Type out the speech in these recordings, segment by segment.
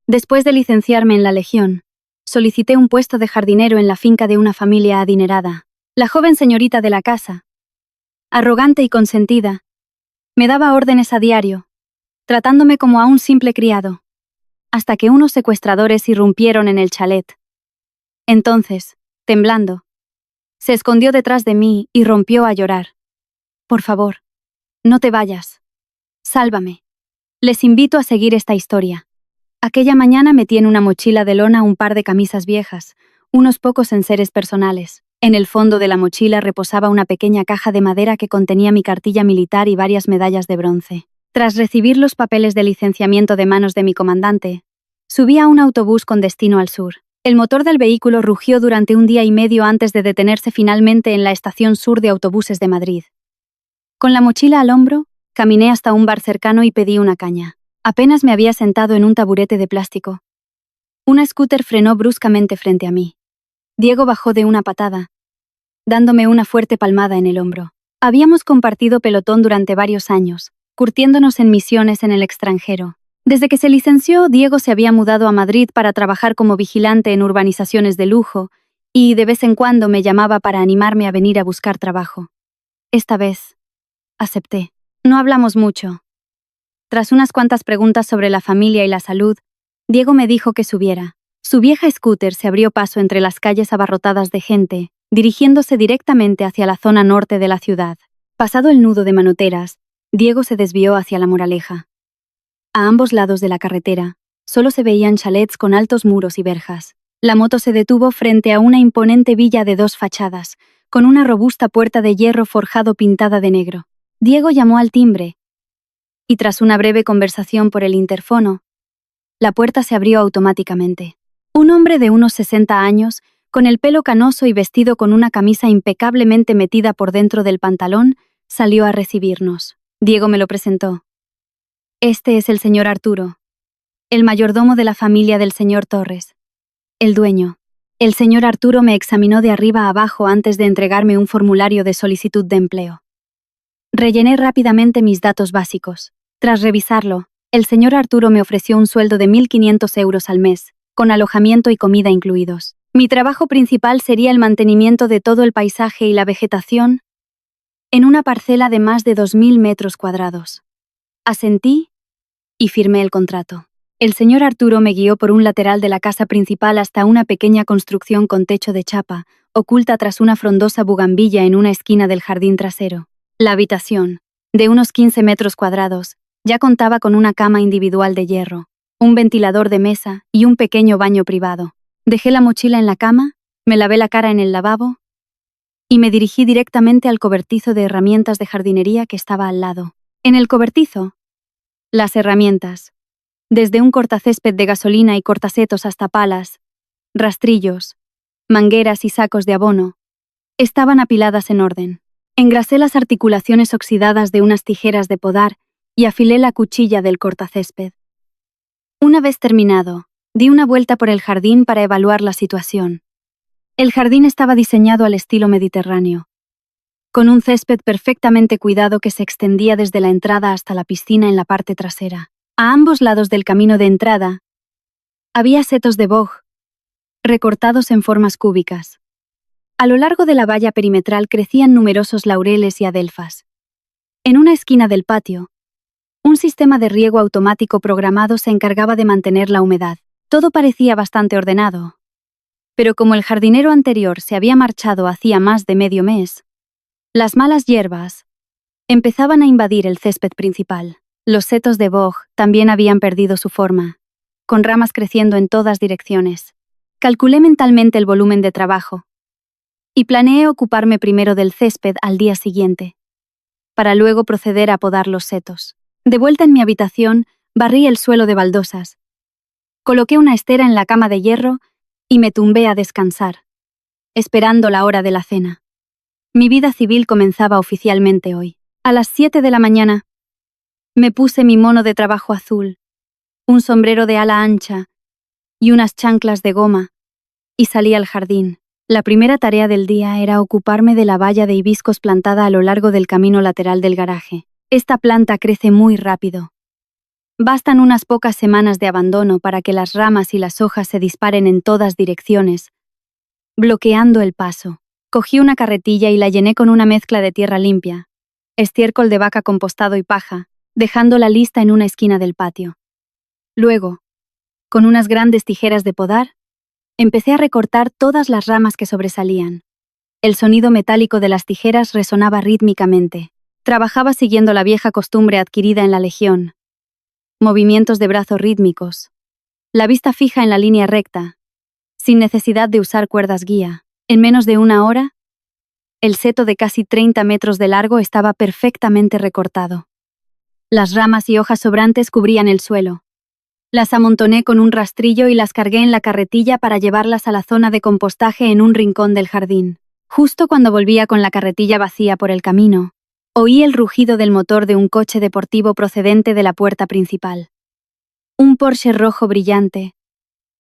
Después de licenciarme en la Legión, solicité un puesto de jardinero en la finca de una familia adinerada. La joven señorita de la casa, arrogante y consentida, me daba órdenes a diario, tratándome como a un simple criado, hasta que unos secuestradores irrumpieron en el chalet. Entonces, temblando, se escondió detrás de mí y rompió a llorar. Por favor, no te vayas. Sálvame. Les invito a seguir esta historia. Aquella mañana metí en una mochila de lona un par de camisas viejas, unos pocos enseres personales. En el fondo de la mochila reposaba una pequeña caja de madera que contenía mi cartilla militar y varias medallas de bronce. Tras recibir los papeles de licenciamiento de manos de mi comandante, subí a un autobús con destino al sur. El motor del vehículo rugió durante un día y medio antes de detenerse finalmente en la estación sur de autobuses de Madrid. Con la mochila al hombro, caminé hasta un bar cercano y pedí una caña. Apenas me había sentado en un taburete de plástico. Una scooter frenó bruscamente frente a mí. Diego bajó de una patada, dándome una fuerte palmada en el hombro. Habíamos compartido pelotón durante varios años, curtiéndonos en misiones en el extranjero. Desde que se licenció, Diego se había mudado a Madrid para trabajar como vigilante en urbanizaciones de lujo, y de vez en cuando me llamaba para animarme a venir a buscar trabajo. Esta vez, acepté. No hablamos mucho. Tras unas cuantas preguntas sobre la familia y la salud, Diego me dijo que subiera. Su vieja scooter se abrió paso entre las calles abarrotadas de gente, dirigiéndose directamente hacia la zona norte de la ciudad. Pasado el nudo de manoteras, Diego se desvió hacia la Moraleja. A ambos lados de la carretera, solo se veían chalets con altos muros y verjas. La moto se detuvo frente a una imponente villa de 2 fachadas, con una robusta puerta de hierro forjado pintada de negro. Diego llamó al timbre, y tras una breve conversación por el interfono, la puerta se abrió automáticamente. Un hombre de unos 60 años, con el pelo canoso y vestido con una camisa impecablemente metida por dentro del pantalón, salió a recibirnos. Diego me lo presentó. Este es el señor Arturo, el mayordomo de la familia del señor Torres. El dueño. El señor Arturo me examinó de arriba a abajo antes de entregarme un formulario de solicitud de empleo. Rellené rápidamente mis datos básicos. Tras revisarlo, el señor Arturo me ofreció un sueldo de 1.500 euros al mes, con alojamiento y comida incluidos. Mi trabajo principal sería el mantenimiento de todo el paisaje y la vegetación en una parcela de más de 2.000 metros cuadrados. Asentí y firmé el contrato. El señor Arturo me guió por un lateral de la casa principal hasta una pequeña construcción con techo de chapa, oculta tras una frondosa bugambilla en una esquina del jardín trasero. La habitación, de unos 15 metros cuadrados, ya contaba con una cama individual de hierro, un ventilador de mesa y un pequeño baño privado. Dejé la mochila en la cama, me lavé la cara en el lavabo y me dirigí directamente al cobertizo de herramientas de jardinería que estaba al lado. En el cobertizo, las herramientas, desde un cortacésped de gasolina y cortasetos hasta palas, rastrillos, mangueras y sacos de abono, estaban apiladas en orden. Engrasé las articulaciones oxidadas de unas tijeras de podar y afilé la cuchilla del cortacésped. Una vez terminado, di una vuelta por el jardín para evaluar la situación. El jardín estaba diseñado al estilo mediterráneo, con un césped perfectamente cuidado que se extendía desde la entrada hasta la piscina en la parte trasera. A ambos lados del camino de entrada, había setos de boj, recortados en formas cúbicas. A lo largo de la valla perimetral crecían numerosos laureles y adelfas. En una esquina del patio, un sistema de riego automático programado se encargaba de mantener la humedad. Todo parecía bastante ordenado. Pero como el jardinero anterior se había marchado hacía más de medio mes, las malas hierbas empezaban a invadir el césped principal. Los setos de boj también habían perdido su forma, con ramas creciendo en todas direcciones. Calculé mentalmente el volumen de trabajo y planeé ocuparme primero del césped al día siguiente, para luego proceder a podar los setos. De vuelta en mi habitación, barrí el suelo de baldosas, coloqué una estera en la cama de hierro y me tumbé a descansar, esperando la hora de la cena. Mi vida civil comenzaba oficialmente hoy. A las 7 de la mañana, me puse mi mono de trabajo azul, un sombrero de ala ancha y unas chanclas de goma, y salí al jardín. La primera tarea del día era ocuparme de la valla de hibiscos plantada a lo largo del camino lateral del garaje. Esta planta crece muy rápido, Bastan unas pocas semanas de abandono para que las ramas y las hojas se disparen en todas direcciones, bloqueando el paso. Cogí una carretilla y la llené con una mezcla de tierra limpia, estiércol de vaca compostado y paja, dejándola lista en una esquina del patio. Luego, con unas grandes tijeras de podar, empecé a recortar todas las ramas que sobresalían. El sonido metálico de las tijeras resonaba rítmicamente. Trabajaba siguiendo la vieja costumbre adquirida en la Legión. Movimientos de brazo rítmicos. La vista fija en la línea recta, sin necesidad de usar cuerdas guía. En menos de una hora, el seto de casi 30 metros de largo estaba perfectamente recortado. Las ramas y hojas sobrantes cubrían el suelo. Las amontoné con un rastrillo y las cargué en la carretilla para llevarlas a la zona de compostaje en un rincón del jardín. Justo cuando volvía con la carretilla vacía por el camino, oí el rugido del motor de un coche deportivo procedente de la puerta principal. Un Porsche rojo brillante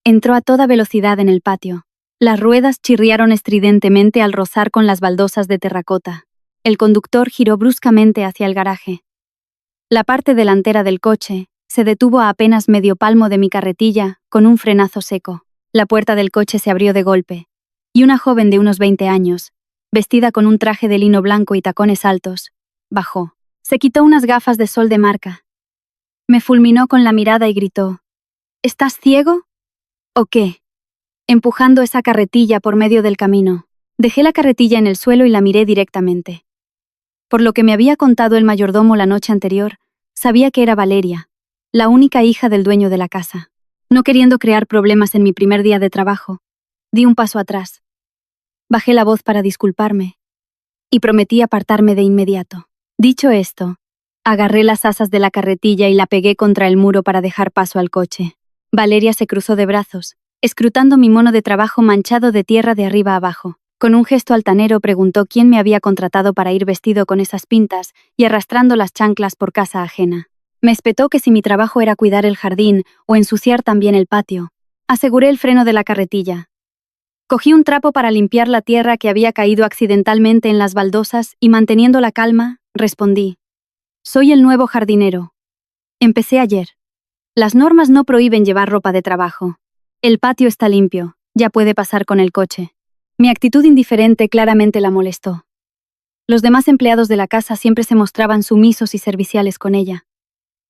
entró a toda velocidad en el patio. Las ruedas chirriaron estridentemente al rozar con las baldosas de terracota. El conductor giró bruscamente hacia el garaje. La parte delantera del coche se detuvo a apenas medio palmo de mi carretilla, con un frenazo seco. La puerta del coche se abrió de golpe, y una joven de unos 20 años, vestida con un traje de lino blanco y tacones altos, bajó. Se quitó unas gafas de sol de marca. Me fulminó con la mirada y gritó: ¿Estás ciego? ¿O qué? Empujando esa carretilla por medio del camino. Dejé la carretilla en el suelo y la miré directamente. Por lo que me había contado el mayordomo la noche anterior, sabía que era Valeria, la única hija del dueño de la casa. No queriendo crear problemas en mi primer día de trabajo, di un paso atrás. Bajé la voz para disculparme y prometí apartarme de inmediato. Dicho esto, agarré las asas de la carretilla y la pegué contra el muro para dejar paso al coche. Valeria se cruzó de brazos, escrutando mi mono de trabajo manchado de tierra de arriba abajo. Con un gesto altanero preguntó quién me había contratado para ir vestido con esas pintas y arrastrando las chanclas por casa ajena. Me espetó que si mi trabajo era cuidar el jardín o ensuciar también el patio. Aseguré el freno de la carretilla. Cogí un trapo para limpiar la tierra que había caído accidentalmente en las baldosas y manteniendo la calma, respondí: Soy el nuevo jardinero. Empecé ayer. Las normas no prohíben llevar ropa de trabajo. El patio está limpio, ya puede pasar con el coche. Mi actitud indiferente claramente la molestó. Los demás empleados de la casa siempre se mostraban sumisos y serviciales con ella.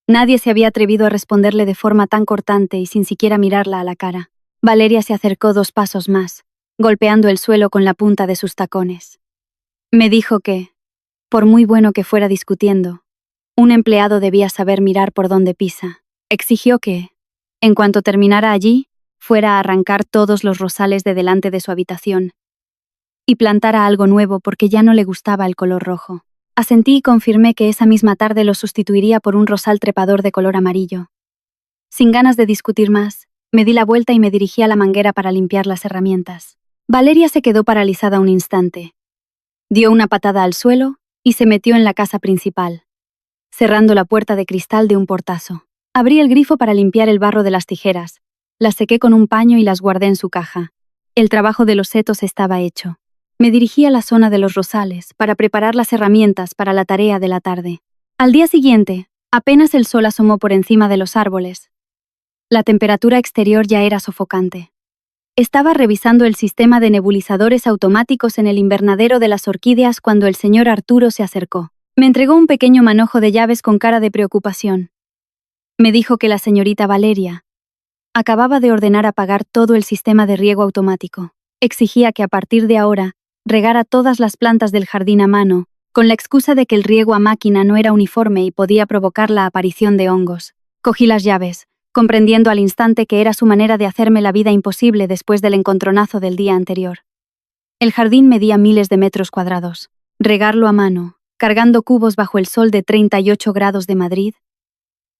Nadie se había atrevido a responderle de forma tan cortante y sin siquiera mirarla a la cara. Valeria se acercó 2 pasos más, golpeando el suelo con la punta de sus tacones. Me dijo que, por muy bueno que fuera discutiendo, un empleado debía saber mirar por dónde pisa. Exigió que, en cuanto terminara allí, fuera a arrancar todos los rosales de delante de su habitación y plantara algo nuevo porque ya no le gustaba el color rojo. Asentí y confirmé que esa misma tarde lo sustituiría por un rosal trepador de color amarillo. Sin ganas de discutir más, me di la vuelta y me dirigí a la manguera para limpiar las herramientas. Valeria se quedó paralizada un instante. Dio una patada al suelo y se metió en la casa principal, cerrando la puerta de cristal de un portazo. Abrí el grifo para limpiar el barro de las tijeras, las sequé con un paño y las guardé en su caja. El trabajo de los setos estaba hecho. Me dirigí a la zona de los rosales para preparar las herramientas para la tarea de la tarde. Al día siguiente, apenas el sol asomó por encima de los árboles. La temperatura exterior ya era sofocante. Estaba revisando el sistema de nebulizadores automáticos en el invernadero de las orquídeas cuando el señor Arturo se acercó. Me entregó un pequeño manojo de llaves con cara de preocupación. Me dijo que la señorita Valeria acababa de ordenar apagar todo el sistema de riego automático. Exigía que a partir de ahora regara todas las plantas del jardín a mano, con la excusa de que el riego a máquina no era uniforme y podía provocar la aparición de hongos. Cogí las llaves, comprendiendo al instante que era su manera de hacerme la vida imposible después del encontronazo del día anterior. El jardín medía miles de metros cuadrados. Regarlo a mano, cargando cubos bajo el sol de 38 grados de Madrid,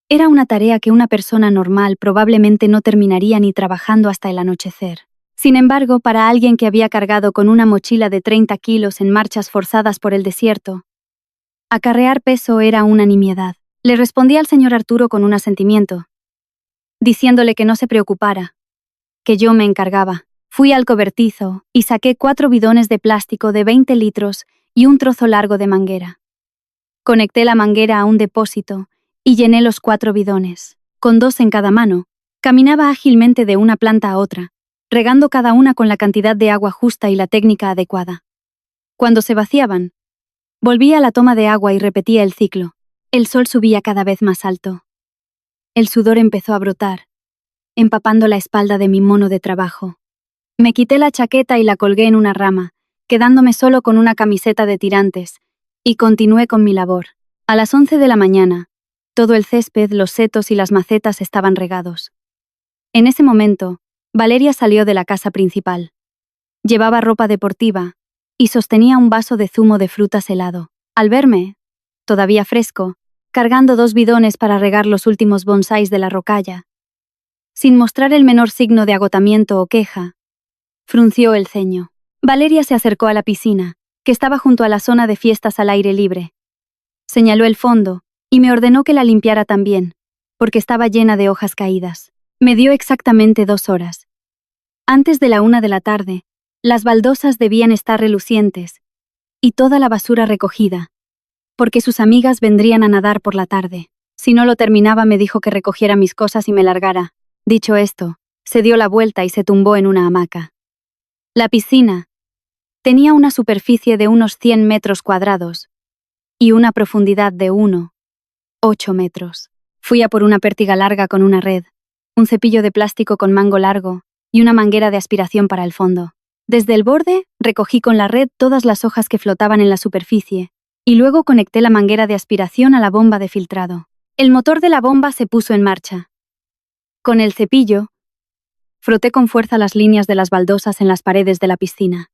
era una tarea que una persona normal probablemente no terminaría ni trabajando hasta el anochecer. Sin embargo, para alguien que había cargado con una mochila de 30 kilos en marchas forzadas por el desierto, acarrear peso era una nimiedad. Le respondí al señor Arturo con un asentimiento, diciéndole que no se preocupara, que yo me encargaba. Fui al cobertizo y saqué 4 bidones de plástico de 20 litros y un trozo largo de manguera. Conecté la manguera a un depósito y llené los 4 bidones. Con 2 en cada mano, caminaba ágilmente de una planta a otra, regando cada una con la cantidad de agua justa y la técnica adecuada. Cuando se vaciaban, volvía a la toma de agua y repetía el ciclo. El sol subía cada vez más alto. El sudor empezó a brotar, empapando la espalda de mi mono de trabajo. Me quité la chaqueta y la colgué en una rama, quedándome solo con una camiseta de tirantes, y continué con mi labor. A las 11 de la mañana, todo el césped, los setos y las macetas estaban regados. En ese momento, Valeria salió de la casa principal. Llevaba ropa deportiva y sostenía un vaso de zumo de frutas helado. Al verme, todavía fresco, cargando 2 bidones para regar los últimos bonsáis de la rocalla, sin mostrar el menor signo de agotamiento o queja, frunció el ceño. Valeria se acercó a la piscina, que estaba junto a la zona de fiestas al aire libre. Señaló el fondo y me ordenó que la limpiara también, porque estaba llena de hojas caídas. Me dio exactamente 2 horas. Antes de la 1 de la tarde, las baldosas debían estar relucientes y toda la basura recogida, porque sus amigas vendrían a nadar por la tarde. Si no lo terminaba, me dijo que recogiera mis cosas y me largara. Dicho esto, se dio la vuelta y se tumbó en una hamaca. La piscina tenía una superficie de unos 100 metros cuadrados y una profundidad de 8 metros. Fui a por una pértiga larga con una red, un cepillo de plástico con mango largo y una manguera de aspiración para el fondo. Desde el borde, recogí con la red todas las hojas que flotaban en la superficie y luego conecté la manguera de aspiración a la bomba de filtrado. El motor de la bomba se puso en marcha. Con el cepillo, froté con fuerza las líneas de las baldosas en las paredes de la piscina.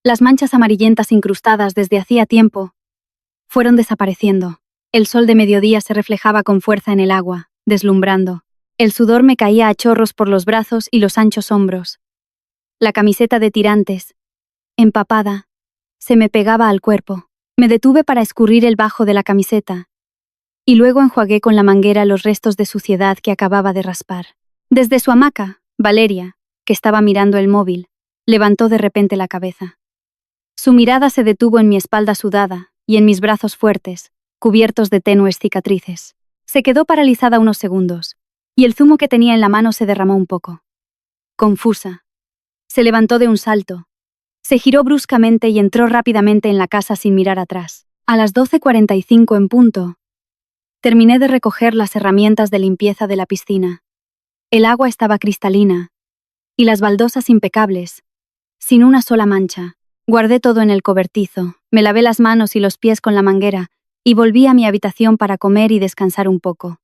Las manchas amarillentas incrustadas desde hacía tiempo fueron desapareciendo. El sol de mediodía se reflejaba con fuerza en el agua, deslumbrando. El sudor me caía a chorros por los brazos y los anchos hombros. La camiseta de tirantes, empapada, se me pegaba al cuerpo. Me detuve para escurrir el bajo de la camiseta y luego enjuagué con la manguera los restos de suciedad que acababa de raspar. Desde su hamaca, Valeria, que estaba mirando el móvil, levantó de repente la cabeza. Su mirada se detuvo en mi espalda sudada y en mis brazos fuertes, cubiertos de tenues cicatrices. Se quedó paralizada unos segundos, y el zumo que tenía en la mano se derramó un poco. Confusa, se levantó de un salto, se giró bruscamente y entró rápidamente en la casa sin mirar atrás. A las 12:45 en punto, terminé de recoger las herramientas de limpieza de la piscina. El agua estaba cristalina, y las baldosas impecables, sin una sola mancha. Guardé todo en el cobertizo, me lavé las manos y los pies con la manguera, y volví a mi habitación para comer y descansar un poco,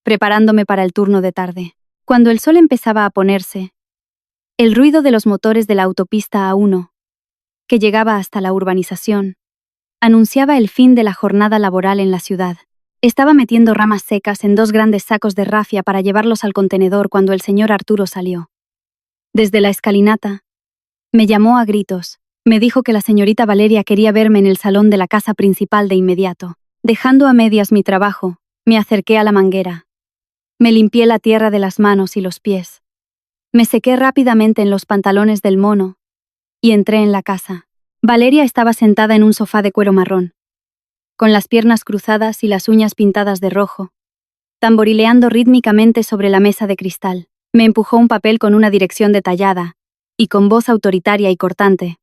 preparándome para el turno de tarde. Cuando el sol empezaba a ponerse, el ruido de los motores de la autopista A1, que llegaba hasta la urbanización, anunciaba el fin de la jornada laboral en la ciudad. Estaba metiendo ramas secas en 2 grandes sacos de rafia para llevarlos al contenedor cuando el señor Arturo salió. Desde la escalinata, me llamó a gritos. Me dijo que la señorita Valeria quería verme en el salón de la casa principal de inmediato. Dejando a medias mi trabajo, me acerqué a la manguera. Me limpié la tierra de las manos y los pies. Me sequé rápidamente en los pantalones del mono y entré en la casa. Valeria estaba sentada en un sofá de cuero marrón, con las piernas cruzadas y las uñas pintadas de rojo, tamborileando rítmicamente sobre la mesa de cristal. Me empujó un papel con una dirección detallada y con voz autoritaria y cortante.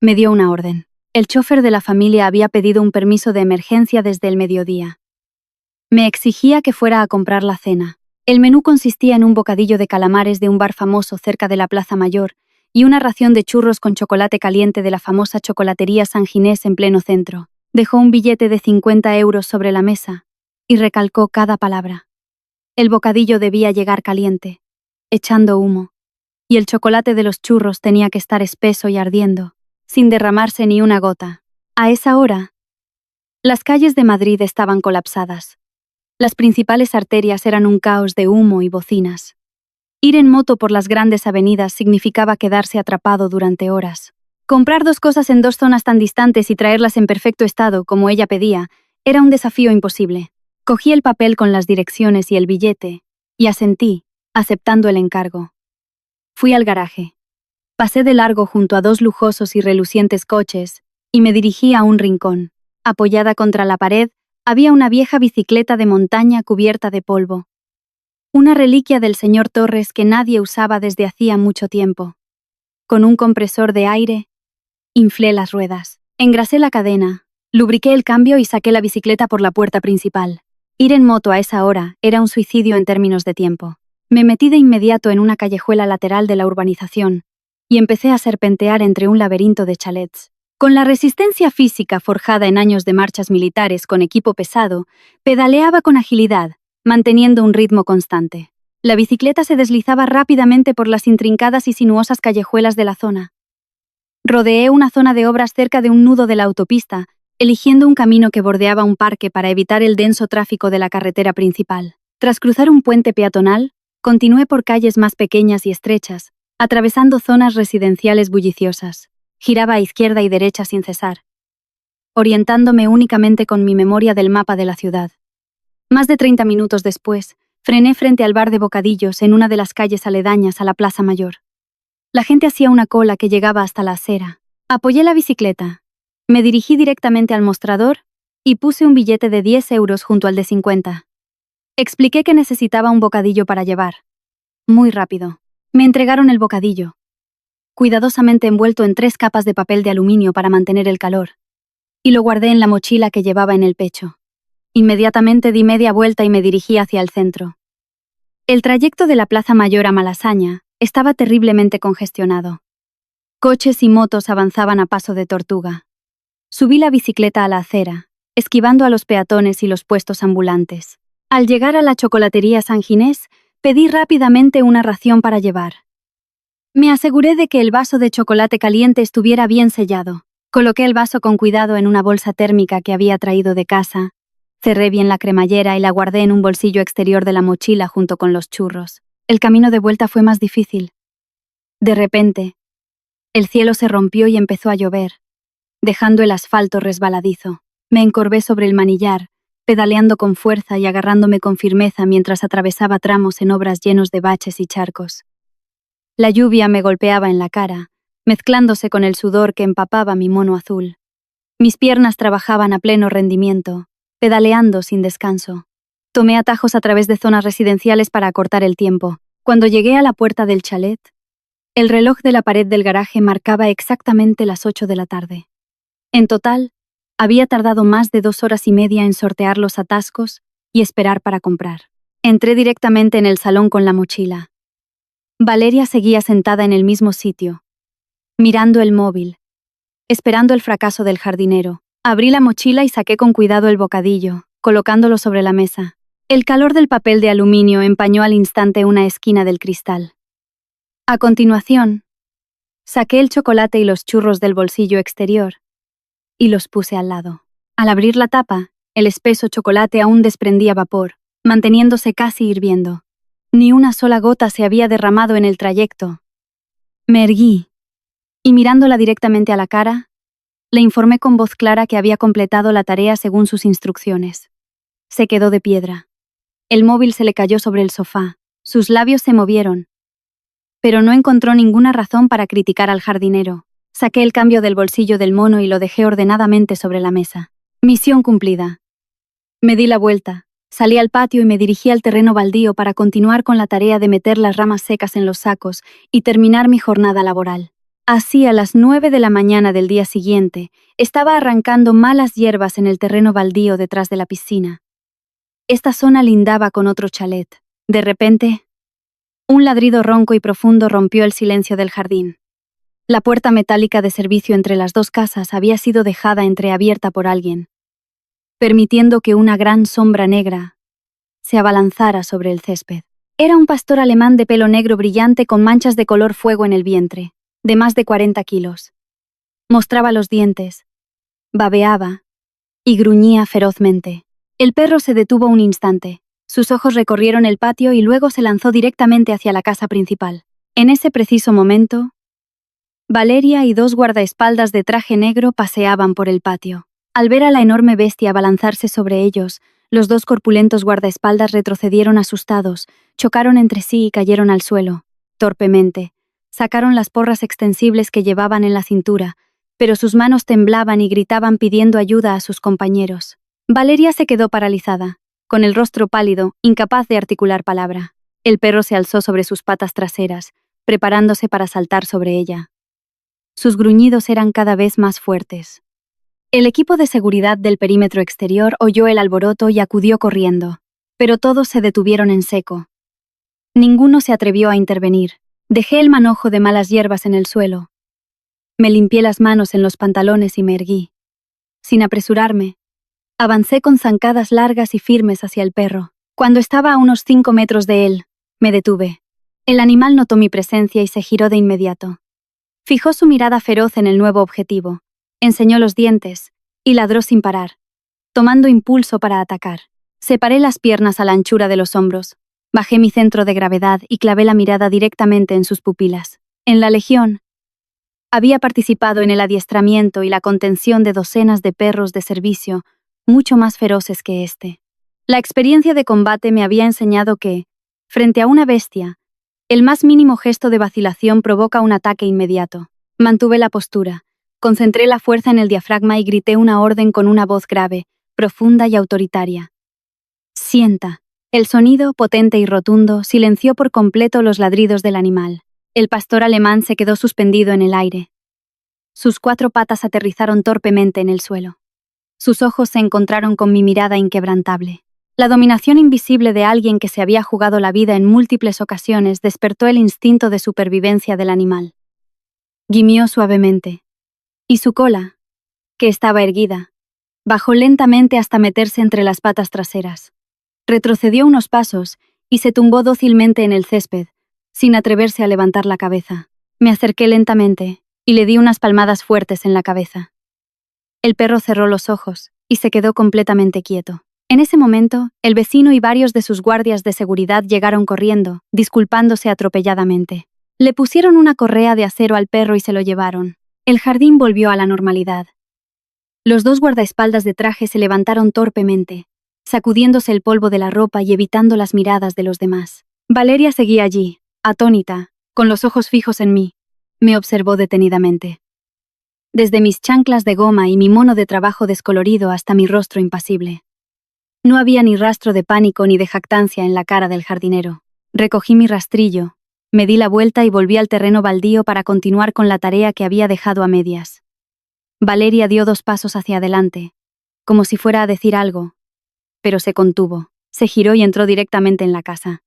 Me dio una orden. El chofer de la familia había pedido un permiso de emergencia desde el mediodía. Me exigía que fuera a comprar la cena. El menú consistía en un bocadillo de calamares de un bar famoso cerca de la Plaza Mayor y una ración de churros con chocolate caliente de la famosa chocolatería San Ginés en pleno centro. Dejó un billete de 50 euros sobre la mesa y recalcó cada palabra. El bocadillo debía llegar caliente, echando humo, y el chocolate de los churros tenía que estar espeso y ardiendo, sin derramarse ni una gota. A esa hora, las calles de Madrid estaban colapsadas. Las principales arterias eran un caos de humo y bocinas. Ir en moto por las grandes avenidas significaba quedarse atrapado durante horas. Comprar 2 cosas en 2 zonas tan distantes y traerlas en perfecto estado, como ella pedía, era un desafío imposible. Cogí el papel con las direcciones y el billete, y asentí, aceptando el encargo. Fui al garaje. Pasé de largo junto a 2 lujosos y relucientes coches, y me dirigí a un rincón. Apoyada contra la pared, había una vieja bicicleta de montaña cubierta de polvo. una reliquia del señor Torres que nadie usaba desde hacía mucho tiempo. Con un compresor de aire, inflé las ruedas, engrasé la cadena, lubriqué el cambio y saqué la bicicleta por la puerta principal. Ir en moto a esa hora era un suicidio en términos de tiempo. Me metí de inmediato en una callejuela lateral de la urbanización y empecé a serpentear entre un laberinto de chalets. Con la resistencia física forjada en años de marchas militares con equipo pesado, pedaleaba con agilidad, manteniendo un ritmo constante. La bicicleta se deslizaba rápidamente por las intrincadas y sinuosas callejuelas de la zona. Rodeé una zona de obras cerca de un nudo de la autopista, eligiendo un camino que bordeaba un parque para evitar el denso tráfico de la carretera principal. Tras cruzar un puente peatonal, continué por calles más pequeñas y estrechas, atravesando zonas residenciales bulliciosas. Giraba a izquierda y derecha sin cesar, orientándome únicamente con mi memoria del mapa de la ciudad. Más de 30 minutos después, frené frente al bar de bocadillos en una de las calles aledañas a la Plaza Mayor. La gente hacía una cola que llegaba hasta la acera. Apoyé la bicicleta, me dirigí directamente al mostrador y puse un billete de 10 euros junto al de 50. Expliqué que necesitaba un bocadillo para llevar. Muy rápido. Me entregaron el bocadillo, cuidadosamente envuelto en 3 capas de papel de aluminio para mantener el calor, y lo guardé en la mochila que llevaba en el pecho. Inmediatamente di media vuelta y me dirigí hacia el centro. El trayecto de la Plaza Mayor a Malasaña estaba terriblemente congestionado. Coches y motos avanzaban a paso de tortuga. Subí la bicicleta a la acera, esquivando a los peatones y los puestos ambulantes. Al llegar a la chocolatería San Ginés, pedí rápidamente una ración para llevar. Me aseguré de que el vaso de chocolate caliente estuviera bien sellado. Coloqué el vaso con cuidado en una bolsa térmica que había traído de casa, cerré bien la cremallera y la guardé en un bolsillo exterior de la mochila junto con los churros. El camino de vuelta fue más difícil. De repente, el cielo se rompió y empezó a llover, dejando el asfalto resbaladizo. Me encorvé sobre el manillar, pedaleando con fuerza y agarrándome con firmeza mientras atravesaba tramos en obras llenos de baches y charcos. La lluvia me golpeaba en la cara, mezclándose con el sudor que empapaba mi mono azul. Mis piernas trabajaban a pleno rendimiento, pedaleando sin descanso. Tomé atajos a través de zonas residenciales para acortar el tiempo. Cuando llegué a la puerta del chalet, el reloj de la pared del garaje marcaba exactamente las 8 de la tarde. En total, había tardado más de 2 horas y media en sortear los atascos y esperar para comprar. Entré directamente en el salón con la mochila. Valeria seguía sentada en el mismo sitio, mirando el móvil, esperando el fracaso del jardinero. Abrí la mochila y saqué con cuidado el bocadillo, colocándolo sobre la mesa. El calor del papel de aluminio empañó al instante una esquina del cristal. A continuación, saqué el chocolate y los churros del bolsillo exterior y los puse al lado. Al abrir la tapa, el espeso chocolate aún desprendía vapor, manteniéndose casi hirviendo. Ni una sola gota se había derramado en el trayecto. Me erguí, y mirándola directamente a la cara, le informé con voz clara que había completado la tarea según sus instrucciones. Se quedó de piedra. El móvil se le cayó sobre el sofá, sus labios se movieron, pero no encontró ninguna razón para criticar al jardinero. Saqué el cambio del bolsillo del mono y lo dejé ordenadamente sobre la mesa. Misión cumplida. Me di la vuelta. Salí al patio y me dirigí al terreno baldío para continuar con la tarea de meter las ramas secas en los sacos y terminar mi jornada laboral. Así, a las 9 de la mañana del día siguiente, estaba arrancando malas hierbas en el terreno baldío detrás de la piscina. Esta zona lindaba con otro chalet. De repente, un ladrido ronco y profundo rompió el silencio del jardín. La puerta metálica de servicio entre las 2 casas había sido dejada entreabierta por alguien, permitiendo que una gran sombra negra se abalanzara sobre el césped. Era un pastor alemán de pelo negro brillante con manchas de color fuego en el vientre, de más de 40 kilos. Mostraba los dientes, babeaba y gruñía ferozmente. El perro se detuvo un instante, sus ojos recorrieron el patio y luego se lanzó directamente hacia la casa principal. En ese preciso momento, Valeria y 2 guardaespaldas de traje negro paseaban por el patio. Al ver a la enorme bestia abalanzarse sobre ellos, los 2 corpulentos guardaespaldas retrocedieron asustados, chocaron entre sí y cayeron al suelo. Torpemente, sacaron las porras extensibles que llevaban en la cintura, pero sus manos temblaban y gritaban pidiendo ayuda a sus compañeros. Valeria se quedó paralizada, con el rostro pálido, incapaz de articular palabra. El perro se alzó sobre sus patas traseras, preparándose para saltar sobre ella. Sus gruñidos eran cada vez más fuertes. El equipo de seguridad del perímetro exterior oyó el alboroto y acudió corriendo, pero todos se detuvieron en seco. Ninguno se atrevió a intervenir. Dejé el manojo de malas hierbas en el suelo. Me limpié las manos en los pantalones y me erguí. Sin apresurarme, avancé con zancadas largas y firmes hacia el perro. Cuando estaba a unos 5 metros de él, me detuve. El animal notó mi presencia y se giró de inmediato. Fijó su mirada feroz en el nuevo objetivo, enseñó los dientes y ladró sin parar, tomando impulso para atacar. Separé las piernas a la anchura de los hombros, bajé mi centro de gravedad y clavé la mirada directamente en sus pupilas. En la Legión, había participado en el adiestramiento y la contención de docenas de perros de servicio, mucho más feroces que este. La experiencia de combate me había enseñado que, frente a una bestia, el más mínimo gesto de vacilación provoca un ataque inmediato. Mantuve la postura, concentré la fuerza en el diafragma y grité una orden con una voz grave, profunda y autoritaria. «Sienta». El sonido, potente y rotundo, silenció por completo los ladridos del animal. El pastor alemán se quedó suspendido en el aire. Sus 4 patas aterrizaron torpemente en el suelo. Sus ojos se encontraron con mi mirada inquebrantable. La dominación invisible de alguien que se había jugado la vida en múltiples ocasiones despertó el instinto de supervivencia del animal. Gimió suavemente, y su cola, que estaba erguida, bajó lentamente hasta meterse entre las patas traseras. Retrocedió unos pasos y se tumbó dócilmente en el césped, sin atreverse a levantar la cabeza. Me acerqué lentamente y le di unas palmadas fuertes en la cabeza. El perro cerró los ojos y se quedó completamente quieto. En ese momento, el vecino y varios de sus guardias de seguridad llegaron corriendo, disculpándose atropelladamente. Le pusieron una correa de acero al perro y se lo llevaron. El jardín volvió a la normalidad. Los 2 guardaespaldas de traje se levantaron torpemente, sacudiéndose el polvo de la ropa y evitando las miradas de los demás. Valeria seguía allí, atónita, con los ojos fijos en mí. Me observó detenidamente. Desde mis chanclas de goma y mi mono de trabajo descolorido hasta mi rostro impasible. No había ni rastro de pánico ni de jactancia en la cara del jardinero. Recogí mi rastrillo, me di la vuelta y volví al terreno baldío para continuar con la tarea que había dejado a medias. Valeria dio 2 pasos hacia adelante, como si fuera a decir algo, pero se contuvo, se giró y entró directamente en la casa.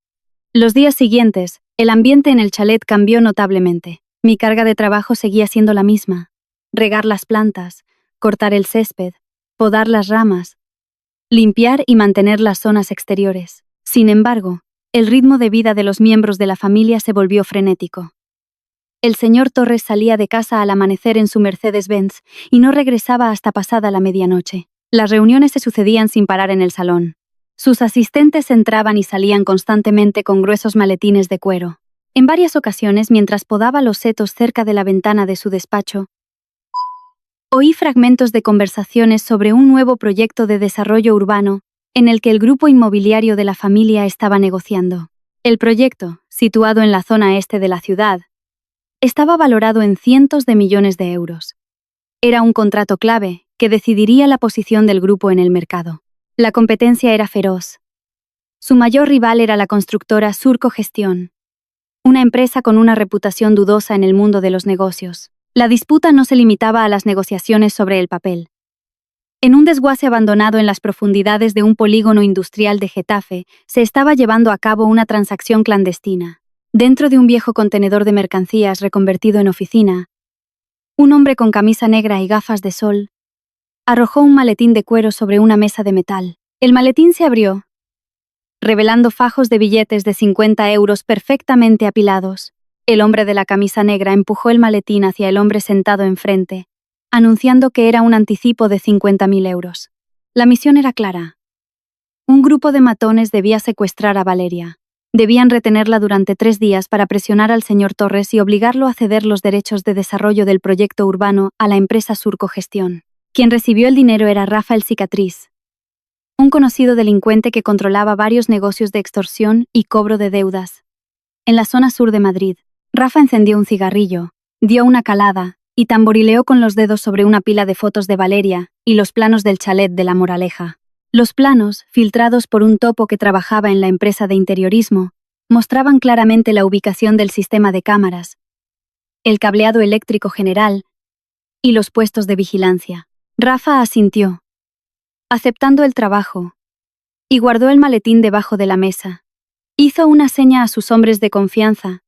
Los días siguientes, el ambiente en el chalet cambió notablemente. Mi carga de trabajo seguía siendo la misma: regar las plantas, cortar el césped, podar las ramas, limpiar y mantener las zonas exteriores. Sin embargo, el ritmo de vida de los miembros de la familia se volvió frenético. El señor Torres salía de casa al amanecer en su Mercedes-Benz y no regresaba hasta pasada la medianoche. Las reuniones se sucedían sin parar en el salón. Sus asistentes entraban y salían constantemente con gruesos maletines de cuero. En varias ocasiones, mientras podaba los setos cerca de la ventana de su despacho, oí fragmentos de conversaciones sobre un nuevo proyecto de desarrollo urbano en el que el grupo inmobiliario de la familia estaba negociando. El proyecto, situado en la zona este de la ciudad, estaba valorado en cientos de millones de euros. Era un contrato clave que decidiría la posición del grupo en el mercado. La competencia era feroz. Su mayor rival era la constructora Surco Gestión, una empresa con una reputación dudosa en el mundo de los negocios. La disputa no se limitaba a las negociaciones sobre el papel. En un desguace abandonado en las profundidades de un polígono industrial de Getafe, se estaba llevando a cabo una transacción clandestina. Dentro de un viejo contenedor de mercancías reconvertido en oficina, un hombre con camisa negra y gafas de sol arrojó un maletín de cuero sobre una mesa de metal. El maletín se abrió, revelando fajos de billetes de 50 euros perfectamente apilados. El hombre de la camisa negra empujó el maletín hacia el hombre sentado enfrente, anunciando que era un anticipo de 50.000 euros. La misión era clara. Un grupo de matones debía secuestrar a Valeria. Debían retenerla durante 3 días para presionar al señor Torres y obligarlo a ceder los derechos de desarrollo del proyecto urbano a la empresa Surco Gestión. Quien recibió el dinero era Rafael Cicatriz, un conocido delincuente que controlaba varios negocios de extorsión y cobro de deudas. En la zona sur de Madrid, Rafa encendió un cigarrillo, dio una calada y tamborileó con los dedos sobre una pila de fotos de Valeria y los planos del chalet de La Moraleja. Los planos, filtrados por un topo que trabajaba en la empresa de interiorismo, Mostraban claramente la ubicación del sistema de cámaras, el cableado eléctrico general y los puestos de vigilancia. Rafa asintió, aceptando el trabajo, y guardó el maletín debajo de la mesa. Hizo una seña a sus hombres de confianza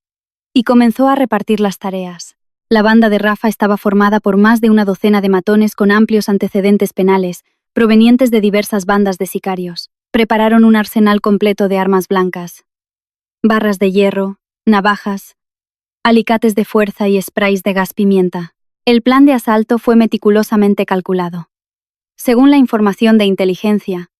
y comenzó a repartir las tareas. La banda de Rafa estaba formada por más de una docena de matones con amplios antecedentes penales, provenientes de diversas bandas de sicarios. Prepararon un arsenal completo de armas blancas, barras de hierro, navajas, alicates de fuerza y sprays de gas pimienta. El plan de asalto fue meticulosamente calculado. Según la información de inteligencia,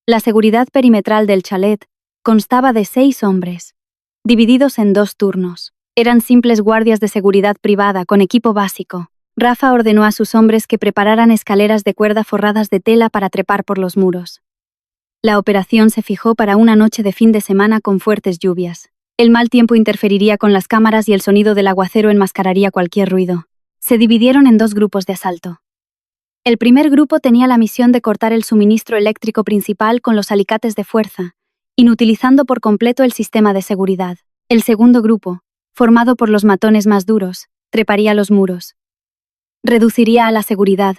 la seguridad perimetral del chalet constaba de 6 hombres, divididos en 2 turnos. Eran simples guardias de seguridad privada con equipo básico. Rafa ordenó a sus hombres que prepararan escaleras de cuerda forradas de tela para trepar por los muros. La operación se fijó para una noche de fin de semana con fuertes lluvias. El mal tiempo interferiría con las cámaras y el sonido del aguacero enmascararía cualquier ruido. Se dividieron en 2 grupos de asalto. El primer grupo tenía la misión de cortar el suministro eléctrico principal con los alicates de fuerza, inutilizando por completo el sistema de seguridad. El segundo grupo, formado por los matones más duros, treparía los muros, reduciría a la seguridad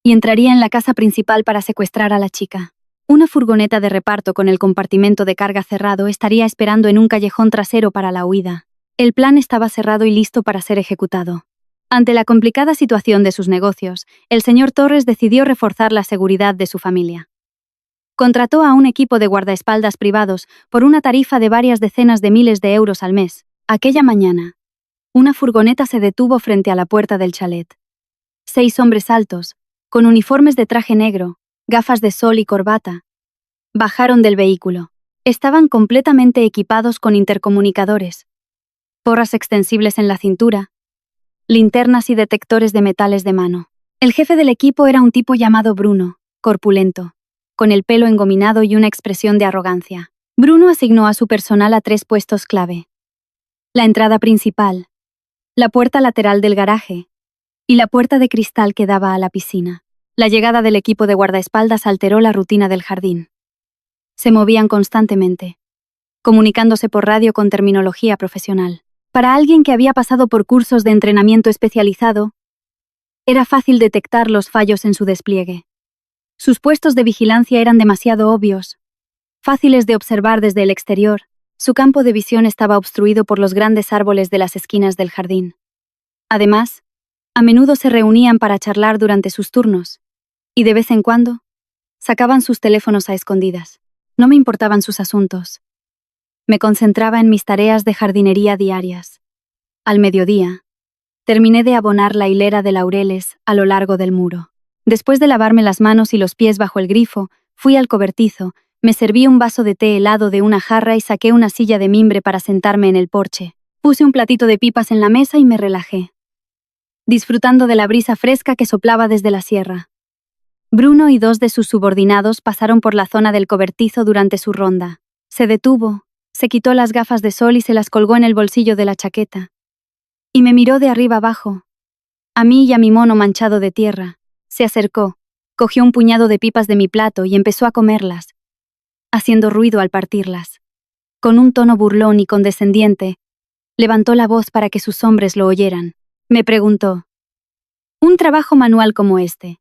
y entraría en la casa principal para secuestrar a la chica. Una furgoneta de reparto con el compartimento de carga cerrado estaría esperando en un callejón trasero para la huida. El plan estaba cerrado y listo para ser ejecutado. Ante la complicada situación de sus negocios, el señor Torres decidió reforzar la seguridad de su familia. Contrató a un equipo de guardaespaldas privados por una tarifa de varias decenas de miles de euros al mes. Aquella mañana, una furgoneta se detuvo frente a la puerta del chalet. 6 hombres altos, con uniformes de traje negro, gafas de sol y corbata, bajaron del vehículo. Estaban completamente equipados con intercomunicadores, porras extensibles en la cintura, linternas y detectores de metales de mano. El jefe del equipo era un tipo llamado Bruno, corpulento, con el pelo engominado y una expresión de arrogancia. Bruno asignó a su personal a 3 puestos clave: la entrada principal, la puerta lateral del garaje y la puerta de cristal que daba a la piscina. La llegada del equipo de guardaespaldas alteró la rutina del jardín. Se movían constantemente, comunicándose por radio con terminología profesional. Para alguien que había pasado por cursos de entrenamiento especializado, era fácil detectar los fallos en su despliegue. Sus puestos de vigilancia eran demasiado obvios, fáciles de observar desde el exterior. Su campo de visión estaba obstruido por los grandes árboles de las esquinas del jardín. Además, a menudo se reunían para charlar durante sus turnos, y de vez en cuando, sacaban sus teléfonos a escondidas. No me importaban sus asuntos. Me concentraba en mis tareas de jardinería diarias. Al mediodía, terminé de abonar la hilera de laureles a lo largo del muro. Después de lavarme las manos y los pies bajo el grifo, fui al cobertizo, me serví un vaso de té helado de una jarra y saqué una silla de mimbre para sentarme en el porche. Puse un platito de pipas en la mesa y me relajé, disfrutando de la brisa fresca que soplaba desde la sierra. Bruno y 2 de sus subordinados pasaron por la zona del cobertizo durante su ronda. Se detuvo, se quitó las gafas de sol y se las colgó en el bolsillo de la chaqueta. Y me miró de arriba abajo, a mí y a mi mono manchado de tierra. Se acercó, cogió un puñado de pipas de mi plato y empezó a comerlas, haciendo ruido al partirlas. Con un tono burlón y condescendiente, levantó la voz para que sus hombres lo oyeran. Me preguntó: «Un trabajo manual como este,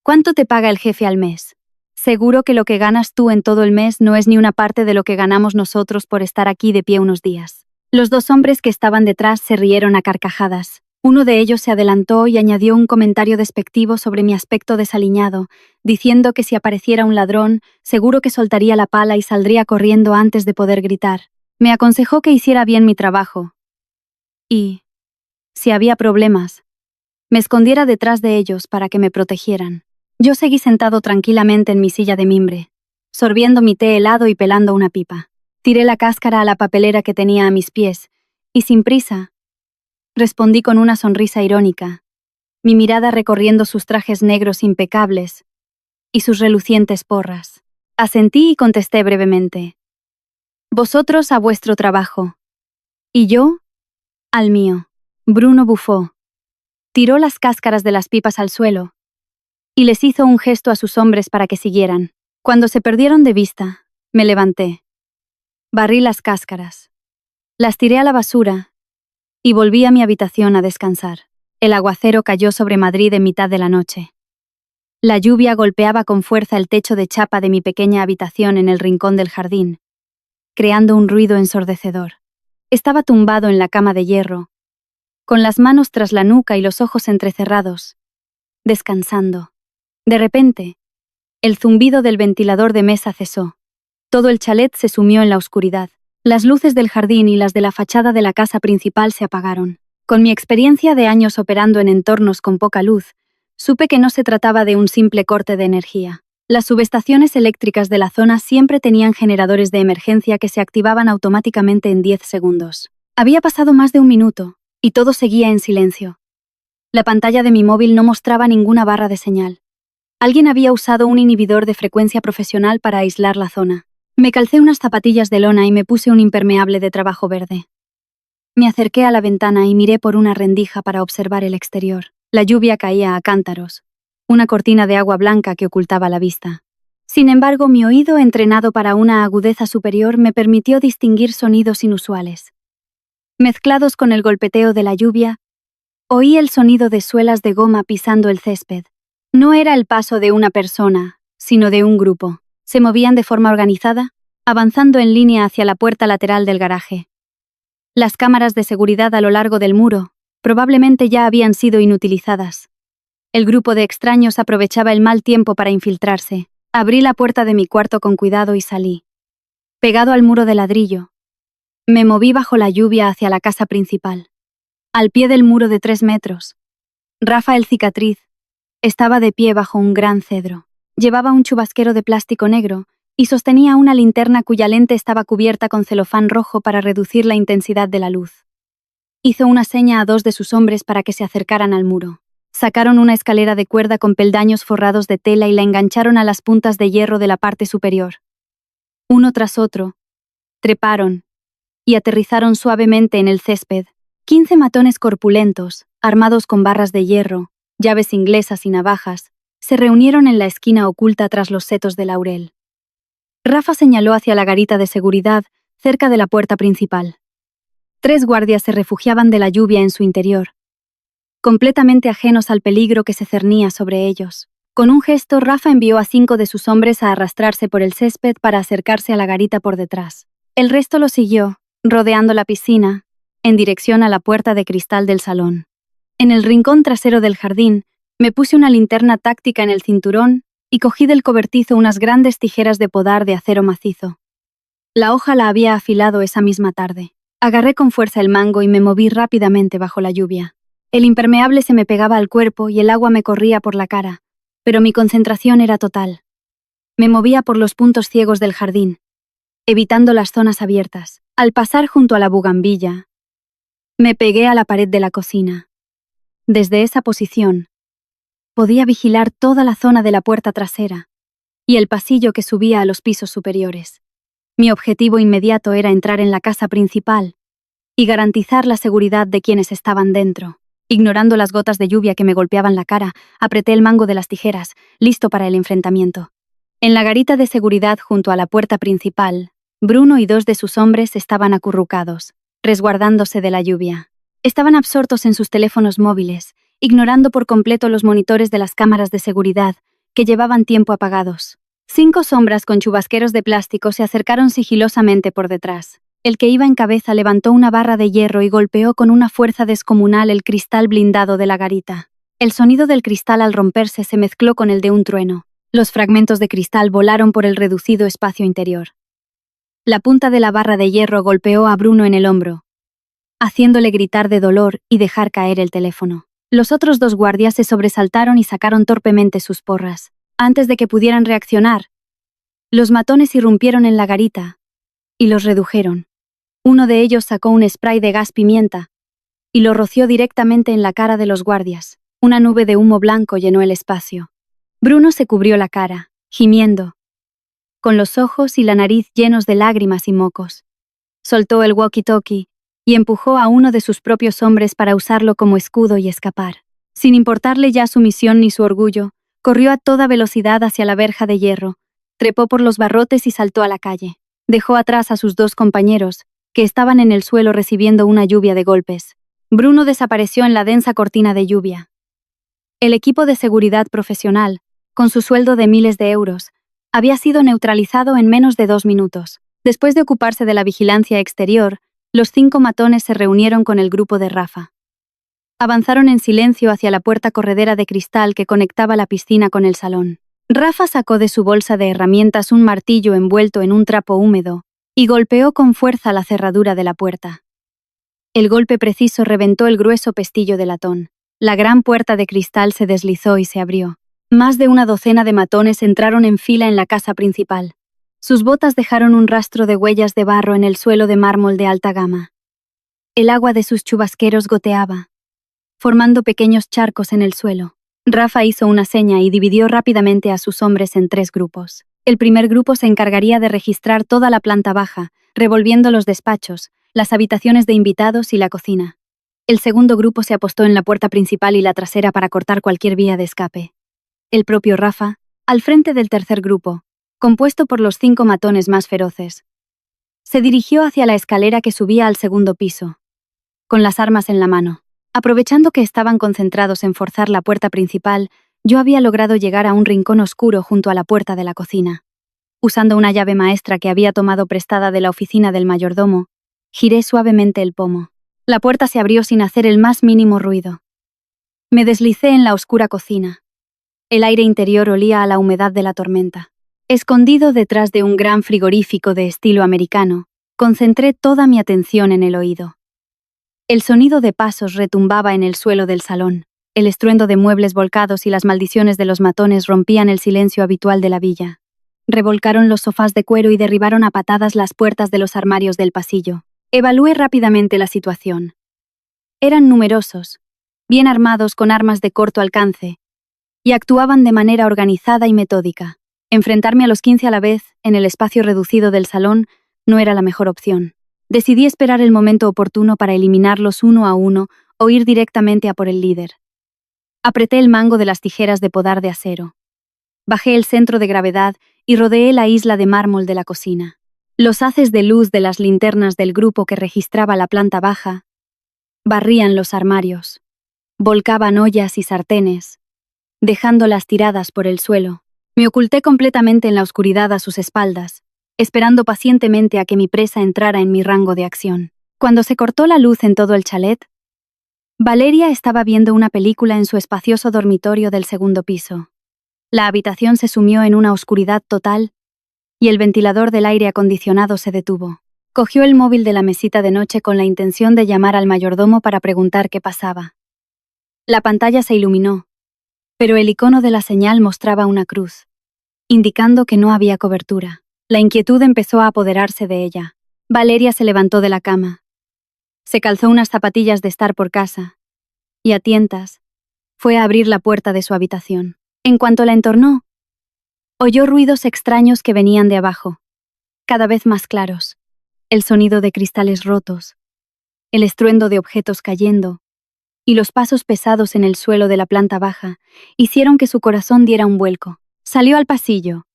¿cuánto te paga el jefe al mes? Seguro que lo que ganas tú en todo el mes no es ni una parte de lo que ganamos nosotros por estar aquí de pie unos días». Los 2 hombres que estaban detrás se rieron a carcajadas. Uno de ellos se adelantó y añadió un comentario despectivo sobre mi aspecto desaliñado, diciendo que si apareciera un ladrón, seguro que soltaría la pala y saldría corriendo antes de poder gritar. Me aconsejó que hiciera bien mi trabajo. Y, si había problemas, me escondiera detrás de ellos para que me protegieran. Yo seguí sentado tranquilamente en mi silla de mimbre, sorbiendo mi té helado y pelando una pipa. Tiré la cáscara a la papelera que tenía a mis pies, y sin prisa, respondí con una sonrisa irónica, mi mirada recorriendo sus trajes negros impecables y sus relucientes porras. Asentí y contesté brevemente: «Vosotros a vuestro trabajo, y yo al mío». Bruno bufó, tiró las cáscaras de las pipas al suelo y les hizo un gesto a sus hombres para que siguieran. Cuando se perdieron de vista, me levanté. Barrí las cáscaras. Las tiré a la basura y volví a mi habitación a descansar. El aguacero cayó sobre Madrid en mitad de la noche. La lluvia golpeaba con fuerza el techo de chapa de mi pequeña habitación en el rincón del jardín, creando un ruido ensordecedor. Estaba tumbado en la cama de hierro, con las manos tras la nuca y los ojos entrecerrados, descansando. De repente, el zumbido del ventilador de mesa cesó. Todo el chalet se sumió en la oscuridad. Las luces del jardín y las de la fachada de la casa principal se apagaron. Con mi experiencia de años operando en entornos con poca luz, supe que no se trataba de un simple corte de energía. Las subestaciones eléctricas de la zona siempre tenían generadores de emergencia que se activaban automáticamente en 10 segundos. Había pasado más de un minuto, y todo seguía en silencio. La pantalla de mi móvil no mostraba ninguna barra de señal. Alguien había usado un inhibidor de frecuencia profesional para aislar la zona. Me calcé unas zapatillas de lona y me puse un impermeable de trabajo verde. Me acerqué a la ventana y miré por una rendija para observar el exterior. La lluvia caía a cántaros, una cortina de agua blanca que ocultaba la vista. Sin embargo, mi oído, entrenado para una agudeza superior, me permitió distinguir sonidos inusuales. Mezclados con el golpeteo de la lluvia, oí el sonido de suelas de goma pisando el césped. No era el paso de una persona, sino de un grupo. Se movían de forma organizada, avanzando en línea hacia la puerta lateral del garaje. Las cámaras de seguridad a lo largo del muro probablemente ya habían sido inutilizadas. El grupo de extraños aprovechaba el mal tiempo para infiltrarse. Abrí la puerta de mi cuarto con cuidado y salí. Pegado al muro de ladrillo, me moví bajo la lluvia hacia la casa principal. Al pie del muro de 3 metros, Rafael Cicatriz estaba de pie bajo un gran cedro. Llevaba un chubasquero de plástico negro y sostenía una linterna cuya lente estaba cubierta con celofán rojo para reducir la intensidad de la luz. Hizo una seña a 2 de sus hombres para que se acercaran al muro. Sacaron una escalera de cuerda con peldaños forrados de tela y la engancharon a las puntas de hierro de la parte superior. Uno tras otro, treparon y aterrizaron suavemente en el césped. 15 matones corpulentos, armados con barras de hierro, llaves inglesas y navajas, se reunieron en la esquina oculta tras los setos de laurel. Rafa señaló hacia la garita de seguridad, cerca de la puerta principal. 3 guardias se refugiaban de la lluvia en su interior, completamente ajenos al peligro que se cernía sobre ellos. Con un gesto, Rafa envió a 5 de sus hombres a arrastrarse por el césped para acercarse a la garita por detrás. El resto lo siguió, rodeando la piscina, en dirección a la puerta de cristal del salón. En el rincón trasero del jardín, me puse una linterna táctica en el cinturón y cogí del cobertizo unas grandes tijeras de podar de acero macizo. La hoja la había afilado esa misma tarde. Agarré con fuerza el mango y me moví rápidamente bajo la lluvia. El impermeable se me pegaba al cuerpo y el agua me corría por la cara, pero mi concentración era total. Me movía por los puntos ciegos del jardín, evitando las zonas abiertas. Al pasar junto a la bugambilla, me pegué a la pared de la cocina. Desde esa posición, podía vigilar toda la zona de la puerta trasera y el pasillo que subía a los pisos superiores. Mi objetivo inmediato era entrar en la casa principal y garantizar la seguridad de quienes estaban dentro. Ignorando las gotas de lluvia que me golpeaban la cara, apreté el mango de las tijeras, listo para el enfrentamiento. En la garita de seguridad junto a la puerta principal, Bruno y 2 de sus hombres estaban acurrucados, resguardándose de la lluvia. Estaban absortos en sus teléfonos móviles, ignorando por completo los monitores de las cámaras de seguridad, que llevaban tiempo apagados. 5 sombras con chubasqueros de plástico se acercaron sigilosamente por detrás. El que iba en cabeza levantó una barra de hierro y golpeó con una fuerza descomunal el cristal blindado de la garita. El sonido del cristal al romperse se mezcló con el de un trueno. Los fragmentos de cristal volaron por el reducido espacio interior. La punta de la barra de hierro golpeó a Bruno en el hombro, haciéndole gritar de dolor y dejar caer el teléfono. Los otros 2 guardias se sobresaltaron y sacaron torpemente sus porras. Antes de que pudieran reaccionar, los matones irrumpieron en la garita y los redujeron. Uno de ellos sacó un spray de gas pimienta y lo roció directamente en la cara de los guardias. Una nube de humo blanco llenó el espacio. Bruno se cubrió la cara, gimiendo, con los ojos y la nariz llenos de lágrimas y mocos. Soltó el walkie-talkie y empujó a uno de sus propios hombres para usarlo como escudo y escapar. Sin importarle ya su misión ni su orgullo, corrió a toda velocidad hacia la verja de hierro, trepó por los barrotes y saltó a la calle. Dejó atrás a sus dos compañeros, que estaban en el suelo recibiendo una lluvia de golpes. Bruno desapareció en la densa cortina de lluvia. El equipo de seguridad profesional, con su sueldo de miles de euros, había sido neutralizado en menos de 2 minutos. Después de ocuparse de la vigilancia exterior, los 5 matones se reunieron con el grupo de Rafa. Avanzaron en silencio hacia la puerta corredera de cristal que conectaba la piscina con el salón. Rafa sacó de su bolsa de herramientas un martillo envuelto en un trapo húmedo y golpeó con fuerza la cerradura de la puerta. El golpe preciso reventó el grueso pestillo de latón. La gran puerta de cristal se deslizó y se abrió. Más de una docena de matones entraron en fila en la casa principal. Sus botas dejaron un rastro de huellas de barro en el suelo de mármol de alta gama. El agua de sus chubasqueros goteaba, formando pequeños charcos en el suelo. Rafa hizo una seña y dividió rápidamente a sus hombres en 3 grupos. El primer grupo se encargaría de registrar toda la planta baja, revolviendo los despachos, las habitaciones de invitados y la cocina. El segundo grupo se apostó en la puerta principal y la trasera para cortar cualquier vía de escape. El propio Rafa, al frente del tercer grupo, compuesto por los 5 matones más feroces, se dirigió hacia la escalera que subía al segundo piso, con las armas en la mano. Aprovechando que estaban concentrados en forzar la puerta principal, yo había logrado llegar a un rincón oscuro junto a la puerta de la cocina. Usando una llave maestra que había tomado prestada de la oficina del mayordomo, giré suavemente el pomo. La puerta se abrió sin hacer el más mínimo ruido. Me deslicé en la oscura cocina. El aire interior olía a la humedad de la tormenta. Escondido detrás de un gran frigorífico de estilo americano, concentré toda mi atención en el oído. El sonido de pasos retumbaba en el suelo del salón. El estruendo de muebles volcados y las maldiciones de los matones rompían el silencio habitual de la villa. Revolcaron los sofás de cuero y derribaron a patadas las puertas de los armarios del pasillo. Evalué rápidamente la situación. Eran numerosos, bien armados con armas de corto alcance, y actuaban de manera organizada y metódica. Enfrentarme a los 15 a la vez, en el espacio reducido del salón, no era la mejor opción. Decidí esperar el momento oportuno para eliminarlos uno a uno o ir directamente a por el líder. Apreté el mango de las tijeras de podar de acero. Bajé el centro de gravedad y rodeé la isla de mármol de la cocina. Los haces de luz de las linternas del grupo que registraba la planta baja barrían los armarios, volcaban ollas y sartenes, dejándolas tiradas por el suelo. Me oculté completamente en la oscuridad a sus espaldas, esperando pacientemente a que mi presa entrara en mi rango de acción. Cuando se cortó la luz en todo el chalet, Valeria estaba viendo una película en su espacioso dormitorio del segundo piso. La habitación se sumió en una oscuridad total y el ventilador del aire acondicionado se detuvo. Cogió el móvil de la mesita de noche con la intención de llamar al mayordomo para preguntar qué pasaba. La pantalla se iluminó, pero el icono de la señal mostraba una cruz, indicando que no había cobertura. La inquietud empezó a apoderarse de ella. Valeria se levantó de la cama. Se calzó unas zapatillas de estar por casa y, a tientas, fue a abrir la puerta de su habitación. En cuanto la entornó, oyó ruidos extraños que venían de abajo, cada vez más claros. El sonido de cristales rotos, el estruendo de objetos cayendo y los pasos pesados en el suelo de la planta baja hicieron que su corazón diera un vuelco. Salió al pasillo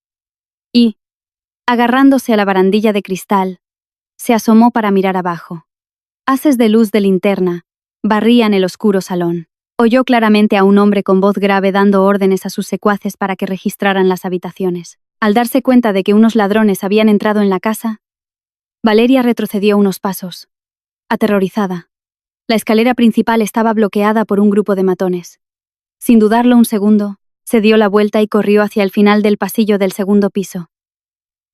y, agarrándose a la barandilla de cristal, se asomó para mirar abajo. Haces de luz de linterna barrían el oscuro salón. Oyó claramente a un hombre con voz grave dando órdenes a sus secuaces para que registraran las habitaciones. Al darse cuenta de que unos ladrones habían entrado en la casa, Valeria retrocedió unos pasos, aterrorizada. La escalera principal estaba bloqueada por un grupo de matones. Sin dudarlo un segundo, se dio la vuelta y corrió hacia el final del pasillo del segundo piso.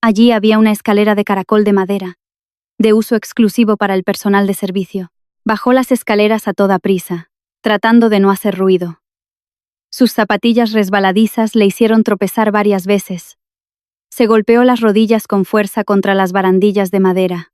Allí había una escalera de caracol de madera, de uso exclusivo para el personal de servicio. Bajó las escaleras a toda prisa, tratando de no hacer ruido. Sus zapatillas resbaladizas le hicieron tropezar varias veces. Se golpeó las rodillas con fuerza contra las barandillas de madera.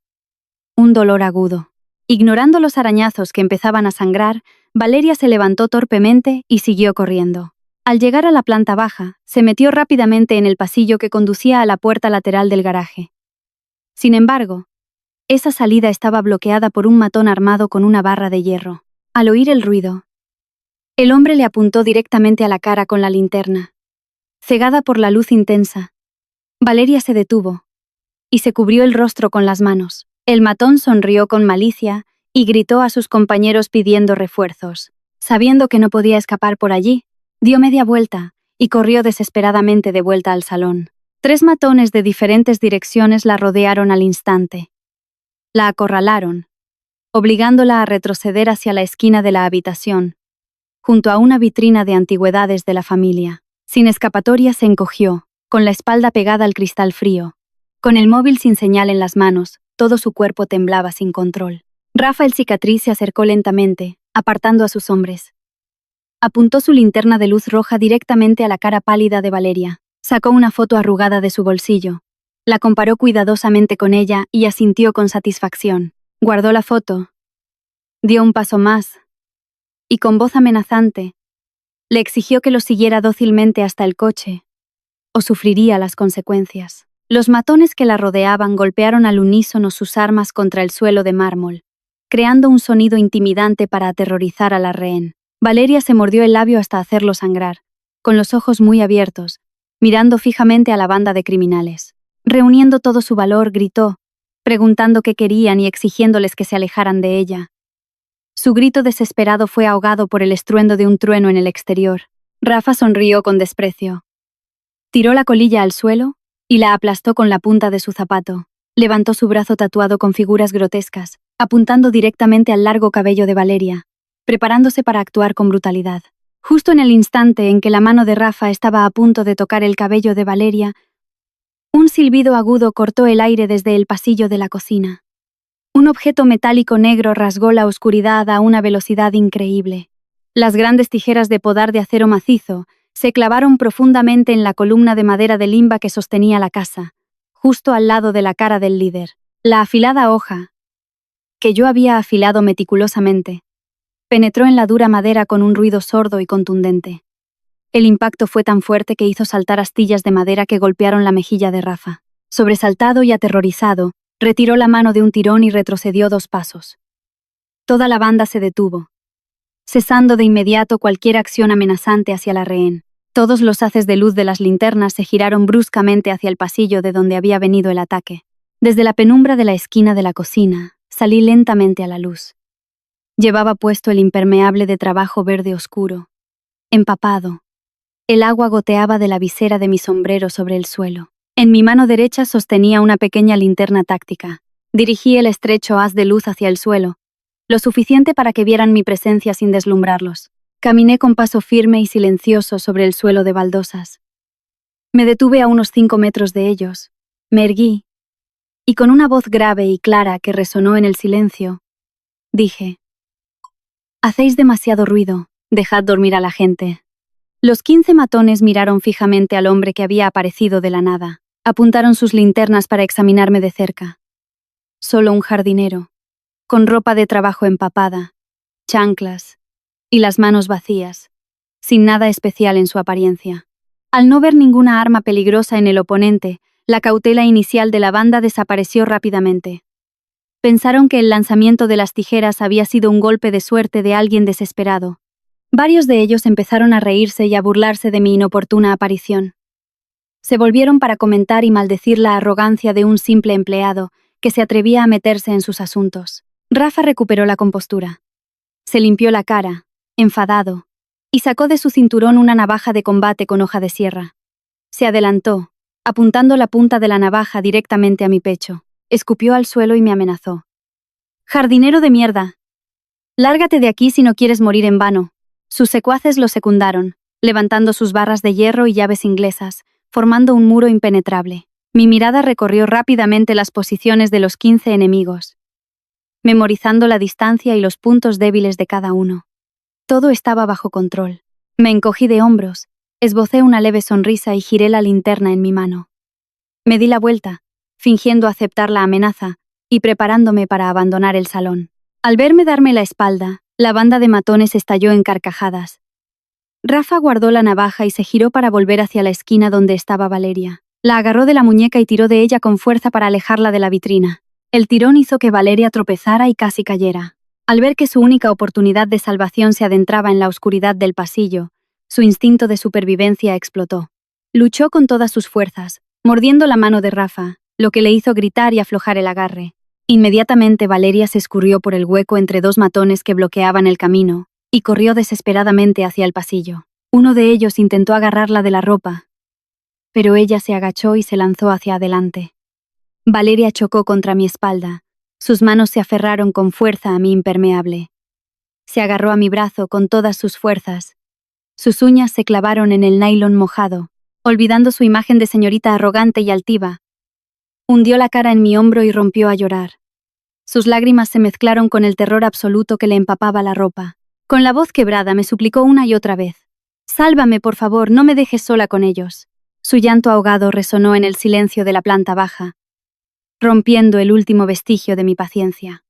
Un dolor agudo. Ignorando los arañazos que empezaban a sangrar, Valeria se levantó torpemente y siguió corriendo. Al llegar a la planta baja, se metió rápidamente en el pasillo que conducía a la puerta lateral del garaje. Sin embargo, esa salida estaba bloqueada por un matón armado con una barra de hierro. Al oír el ruido, el hombre le apuntó directamente a la cara con la linterna. Cegada por la luz intensa, Valeria se detuvo, y se cubrió el rostro con las manos. El matón sonrió con malicia y gritó a sus compañeros pidiendo refuerzos. Sabiendo que no podía escapar por allí, dio media vuelta y corrió desesperadamente de vuelta al salón. 3 matones de diferentes direcciones la rodearon al instante. La acorralaron, obligándola a retroceder hacia la esquina de la habitación, junto a una vitrina de antigüedades de la familia. Sin escapatoria se encogió, con la espalda pegada al cristal frío. Con el móvil sin señal en las manos, todo su cuerpo temblaba sin control. Rafa el cicatriz se acercó lentamente, apartando a sus hombres. Apuntó su linterna de luz roja directamente a la cara pálida de Valeria. Sacó una foto arrugada de su bolsillo. La comparó cuidadosamente con ella y asintió con satisfacción. Guardó la foto. Dio un paso más. Y con voz amenazante, le exigió que lo siguiera dócilmente hasta el coche, o sufriría las consecuencias. Los matones que la rodeaban golpearon al unísono sus armas contra el suelo de mármol, creando un sonido intimidante para aterrorizar a la rehén. Valeria se mordió el labio hasta hacerlo sangrar, con los ojos muy abiertos, mirando fijamente a la banda de criminales. Reuniendo todo su valor, gritó, preguntando qué querían y exigiéndoles que se alejaran de ella. Su grito desesperado fue ahogado por el estruendo de un trueno en el exterior. Rafa sonrió con desprecio. Tiró la colilla al suelo y la aplastó con la punta de su zapato. Levantó su brazo tatuado con figuras grotescas, apuntando directamente al largo cabello de Valeria, preparándose para actuar con brutalidad. Justo en el instante en que la mano de Rafa estaba a punto de tocar el cabello de Valeria, un silbido agudo cortó el aire desde el pasillo de la cocina. Un objeto metálico negro rasgó la oscuridad a una velocidad increíble. Las grandes tijeras de podar de acero macizo se clavaron profundamente en la columna de madera de limba que sostenía la casa, justo al lado de la cara del líder. La afilada hoja, que yo había afilado meticulosamente, penetró en la dura madera con un ruido sordo y contundente. El impacto fue tan fuerte que hizo saltar astillas de madera que golpearon la mejilla de Rafa. Sobresaltado y aterrorizado, retiró la mano de un tirón y retrocedió 2 pasos. Toda la banda se detuvo, cesando de inmediato cualquier acción amenazante hacia la rehén. Todos los haces de luz de las linternas se giraron bruscamente hacia el pasillo de donde había venido el ataque. Desde la penumbra de la esquina de la cocina, salí lentamente a la luz. Llevaba puesto el impermeable de trabajo verde oscuro, empapado. El agua goteaba de la visera de mi sombrero sobre el suelo. En mi mano derecha sostenía una pequeña linterna táctica. Dirigí el estrecho haz de luz hacia el suelo, lo suficiente para que vieran mi presencia sin deslumbrarlos. Caminé con paso firme y silencioso sobre el suelo de baldosas. Me detuve a unos 5 metros de ellos, me erguí, y con una voz grave y clara que resonó en el silencio, dije: «Hacéis demasiado ruido, dejad dormir a la gente». Los 15 matones miraron fijamente al hombre que había aparecido de la nada. Apuntaron sus linternas para examinarme de cerca. Solo un jardinero, con ropa de trabajo empapada, chanclas y las manos vacías, sin nada especial en su apariencia. Al no ver ninguna arma peligrosa en el oponente, la cautela inicial de la banda desapareció rápidamente. Pensaron que el lanzamiento de las tijeras había sido un golpe de suerte de alguien desesperado. Varios de ellos empezaron a reírse y a burlarse de mi inoportuna aparición. Se volvieron para comentar y maldecir la arrogancia de un simple empleado que se atrevía a meterse en sus asuntos. Rafa recuperó la compostura. Se limpió la cara, enfadado, y sacó de su cinturón una navaja de combate con hoja de sierra. Se adelantó, apuntando la punta de la navaja directamente a mi pecho. Escupió al suelo y me amenazó. «Jardinero de mierda. Lárgate de aquí si no quieres morir en vano». Sus secuaces lo secundaron, levantando sus barras de hierro y llaves inglesas, formando un muro impenetrable. Mi mirada recorrió rápidamente las posiciones de los 15 enemigos, memorizando la distancia y los puntos débiles de cada uno. Todo estaba bajo control. Me encogí de hombros, esbocé una leve sonrisa y giré la linterna en mi mano. Me di la vuelta, fingiendo aceptar la amenaza y preparándome para abandonar el salón. Al verme darme la espalda, la banda de matones estalló en carcajadas. Rafa guardó la navaja y se giró para volver hacia la esquina donde estaba Valeria. La agarró de la muñeca y tiró de ella con fuerza para alejarla de la vitrina. El tirón hizo que Valeria tropezara y casi cayera. Al ver que su única oportunidad de salvación se adentraba en la oscuridad del pasillo, su instinto de supervivencia explotó. Luchó con todas sus fuerzas, mordiendo la mano de Rafa, lo que le hizo gritar y aflojar el agarre. Inmediatamente Valeria se escurrió por el hueco entre dos matones que bloqueaban el camino, y corrió desesperadamente hacia el pasillo. Uno de ellos intentó agarrarla de la ropa, pero ella se agachó y se lanzó hacia adelante. Valeria chocó contra mi espalda. Sus manos se aferraron con fuerza a mi impermeable. Se agarró a mi brazo con todas sus fuerzas. Sus uñas se clavaron en el nylon mojado, olvidando su imagen de señorita arrogante y altiva. Hundió la cara en mi hombro y rompió a llorar. Sus lágrimas se mezclaron con el terror absoluto que le empapaba la ropa. Con la voz quebrada me suplicó una y otra vez: «Sálvame, por favor, no me dejes sola con ellos». Su llanto ahogado resonó en el silencio de la planta baja, rompiendo el último vestigio de mi paciencia.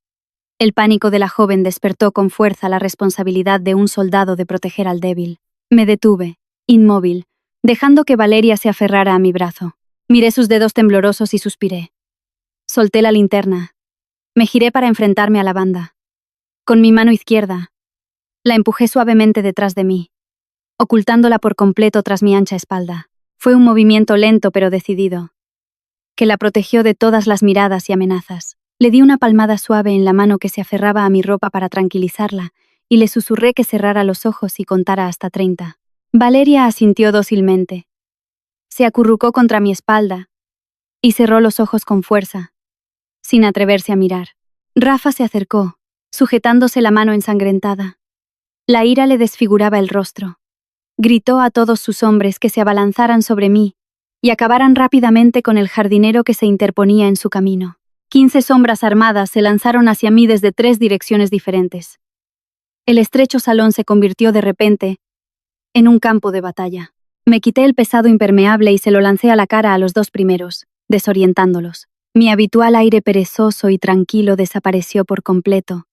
El pánico de la joven despertó con fuerza la responsabilidad de un soldado de proteger al débil. Me detuve, inmóvil, dejando que Valeria se aferrara a mi brazo. Miré sus dedos temblorosos y suspiré. Solté la linterna. Me giré para enfrentarme a la banda. Con mi mano izquierda, la empujé suavemente detrás de mí, ocultándola por completo tras mi ancha espalda. Fue un movimiento lento pero decidido, que la protegió de todas las miradas y amenazas. Le di una palmada suave en la mano que se aferraba a mi ropa para tranquilizarla, y le susurré que cerrara los ojos y contara hasta 30. Valeria asintió dócilmente. Se acurrucó contra mi espalda y cerró los ojos con fuerza, sin atreverse a mirar. Rafa se acercó, sujetándose la mano ensangrentada. La ira le desfiguraba el rostro. Gritó a todos sus hombres que se abalanzaran sobre mí y acabaran rápidamente con el jardinero que se interponía en su camino. 15 sombras armadas se lanzaron hacia mí desde 3 direcciones diferentes. El estrecho salón se convirtió de repente en un campo de batalla. Me quité el pesado impermeable y se lo lancé a la cara a los 2 primeros, desorientándolos. Mi habitual aire perezoso y tranquilo desapareció por completo,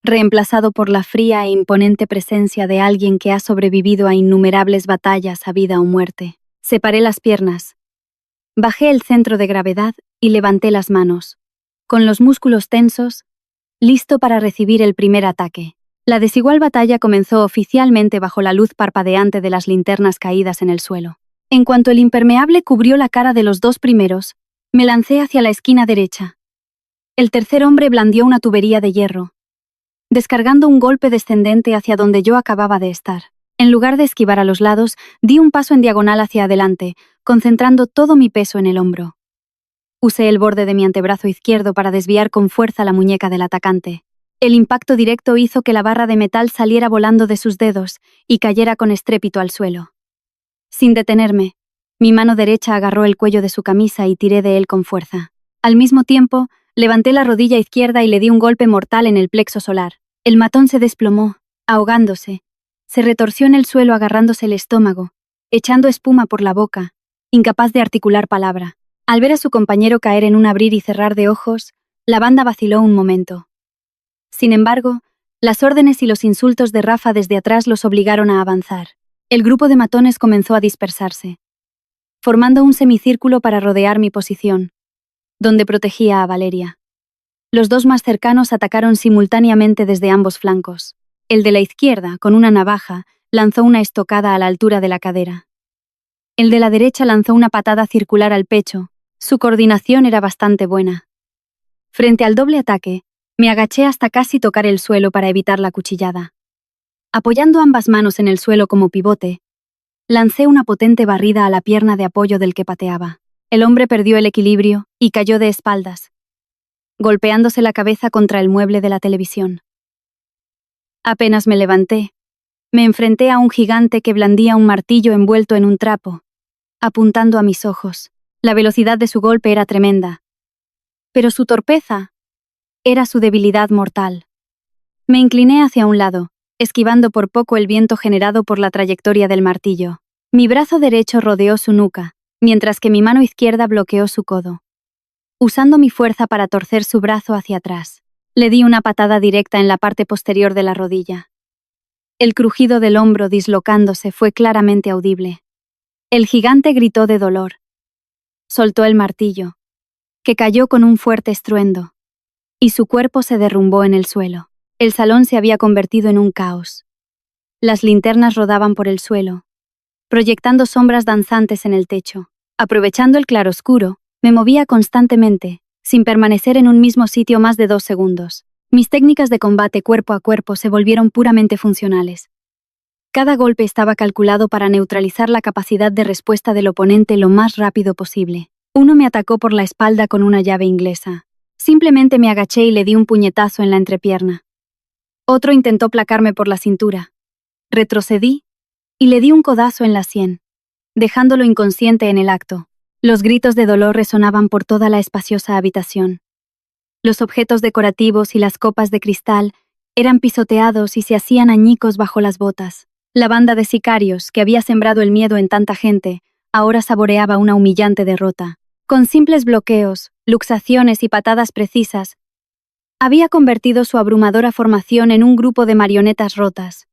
reemplazado por la fría e imponente presencia de alguien que ha sobrevivido a innumerables batallas a vida o muerte. Separé las piernas, bajé el centro de gravedad y levanté las manos, con los músculos tensos, listo para recibir el primer ataque. La desigual batalla comenzó oficialmente bajo la luz parpadeante de las linternas caídas en el suelo. En cuanto el impermeable cubrió la cara de los 2 primeros, me lancé hacia la esquina derecha. El tercer hombre blandió una tubería de hierro, descargando un golpe descendente hacia donde yo acababa de estar. En lugar de esquivar a los lados, di un paso en diagonal hacia adelante, concentrando todo mi peso en el hombro. Usé el borde de mi antebrazo izquierdo para desviar con fuerza la muñeca del atacante. El impacto directo hizo que la barra de metal saliera volando de sus dedos y cayera con estrépito al suelo. Sin detenerme, mi mano derecha agarró el cuello de su camisa y tiré de él con fuerza. Al mismo tiempo, levanté la rodilla izquierda y le di un golpe mortal en el plexo solar. El matón se desplomó, ahogándose. Se retorció en el suelo agarrándose el estómago, echando espuma por la boca, incapaz de articular palabra. Al ver a su compañero caer en un abrir y cerrar de ojos, la banda vaciló un momento. Sin embargo, las órdenes y los insultos de Rafa desde atrás los obligaron a avanzar. El grupo de matones comenzó a dispersarse, formando un semicírculo para rodear mi posición, donde protegía a Valeria. Los 2 más cercanos atacaron simultáneamente desde ambos flancos. El de la izquierda, con una navaja, lanzó una estocada a la altura de la cadera. El de la derecha lanzó una patada circular al pecho. Su coordinación era bastante buena. Frente al doble ataque, me agaché hasta casi tocar el suelo para evitar la cuchillada. Apoyando ambas manos en el suelo como pivote, lancé una potente barrida a la pierna de apoyo del que pateaba. El hombre perdió el equilibrio y cayó de espaldas, golpeándose la cabeza contra el mueble de la televisión. Apenas me levanté, me enfrenté a un gigante que blandía un martillo envuelto en un trapo, apuntando a mis ojos. La velocidad de su golpe era tremenda, pero su torpeza era su debilidad mortal. Me incliné hacia un lado, esquivando por poco el viento generado por la trayectoria del martillo. Mi brazo derecho rodeó su nuca, mientras que mi mano izquierda bloqueó su codo. Usando mi fuerza para torcer su brazo hacia atrás, le di una patada directa en la parte posterior de la rodilla. El crujido del hombro dislocándose fue claramente audible. El gigante gritó de dolor. Soltó el martillo, que cayó con un fuerte estruendo, y su cuerpo se derrumbó en el suelo. El salón se había convertido en un caos. Las linternas rodaban por el suelo, proyectando sombras danzantes en el techo. Aprovechando el claroscuro, Me movía constantemente, sin permanecer en un mismo sitio más de 2 segundos. Mis técnicas de combate cuerpo a cuerpo se volvieron puramente funcionales. Cada golpe estaba calculado para neutralizar la capacidad de respuesta del oponente lo más rápido posible. Uno me atacó por la espalda con una llave inglesa. Simplemente me agaché y le di un puñetazo en la entrepierna. Otro intentó placarme por la cintura. Retrocedí y le di un codazo en la sien, dejándolo inconsciente en el acto. Los gritos de dolor resonaban por toda la espaciosa habitación. Los objetos decorativos y las copas de cristal eran pisoteados y se hacían añicos bajo las botas. La banda de sicarios, que había sembrado el miedo en tanta gente, ahora saboreaba una humillante derrota. Con simples bloqueos, luxaciones y patadas precisas, había convertido su abrumadora formación en un grupo de marionetas rotas.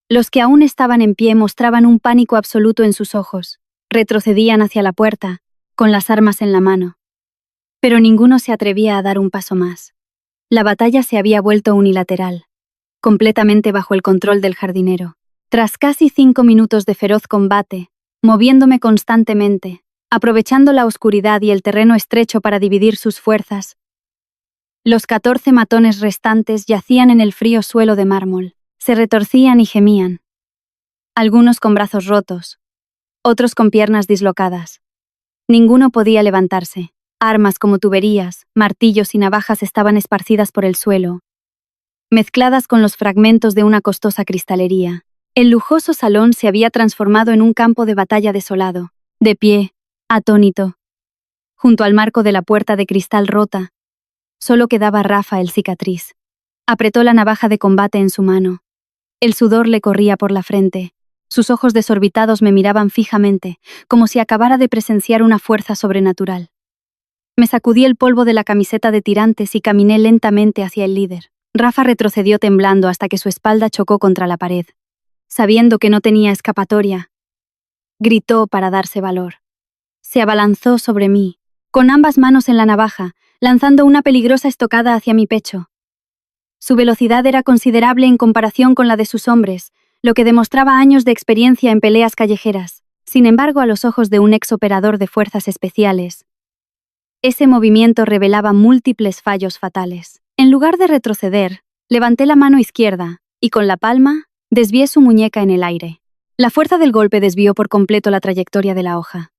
Los que aún estaban en pie mostraban un pánico absoluto en sus ojos. Retrocedían hacia la puerta, con las armas en la mano. Pero ninguno se atrevía a dar un paso más. La batalla se había vuelto unilateral, completamente bajo el control del jardinero. Tras casi 5 minutos de feroz combate, moviéndome constantemente, aprovechando la oscuridad y el terreno estrecho para dividir sus fuerzas, los 14 matones restantes yacían en el frío suelo de mármol, se retorcían y gemían. Algunos con brazos rotos, otros con piernas dislocadas. Ninguno podía levantarse. Armas como tuberías, martillos y navajas estaban esparcidas por el suelo, mezcladas con los fragmentos de una costosa cristalería. El lujoso salón se había transformado en un campo de batalla desolado. De pie, atónito, junto al marco de la puerta de cristal rota, solo quedaba Rafa el cicatriz. Apretó la navaja de combate en su mano. El sudor le corría por la frente. Sus ojos desorbitados me miraban fijamente, como si acabara de presenciar una fuerza sobrenatural. Me sacudí el polvo de la camiseta de tirantes y caminé lentamente hacia el líder. Rafa retrocedió temblando hasta que su espalda chocó contra la pared. Sabiendo que no tenía escapatoria, gritó para darse valor. Se abalanzó sobre mí, con ambas manos en la navaja, lanzando una peligrosa estocada hacia mi pecho. Su velocidad era considerable en comparación con la de sus hombres, lo que demostraba años de experiencia en peleas callejeras. Sin embargo, a los ojos de un ex-operador de fuerzas especiales, ese movimiento revelaba múltiples fallos fatales. En lugar de retroceder, levanté la mano izquierda y con la palma desvié su muñeca en el aire. La fuerza del golpe desvió por completo la trayectoria de la hoja.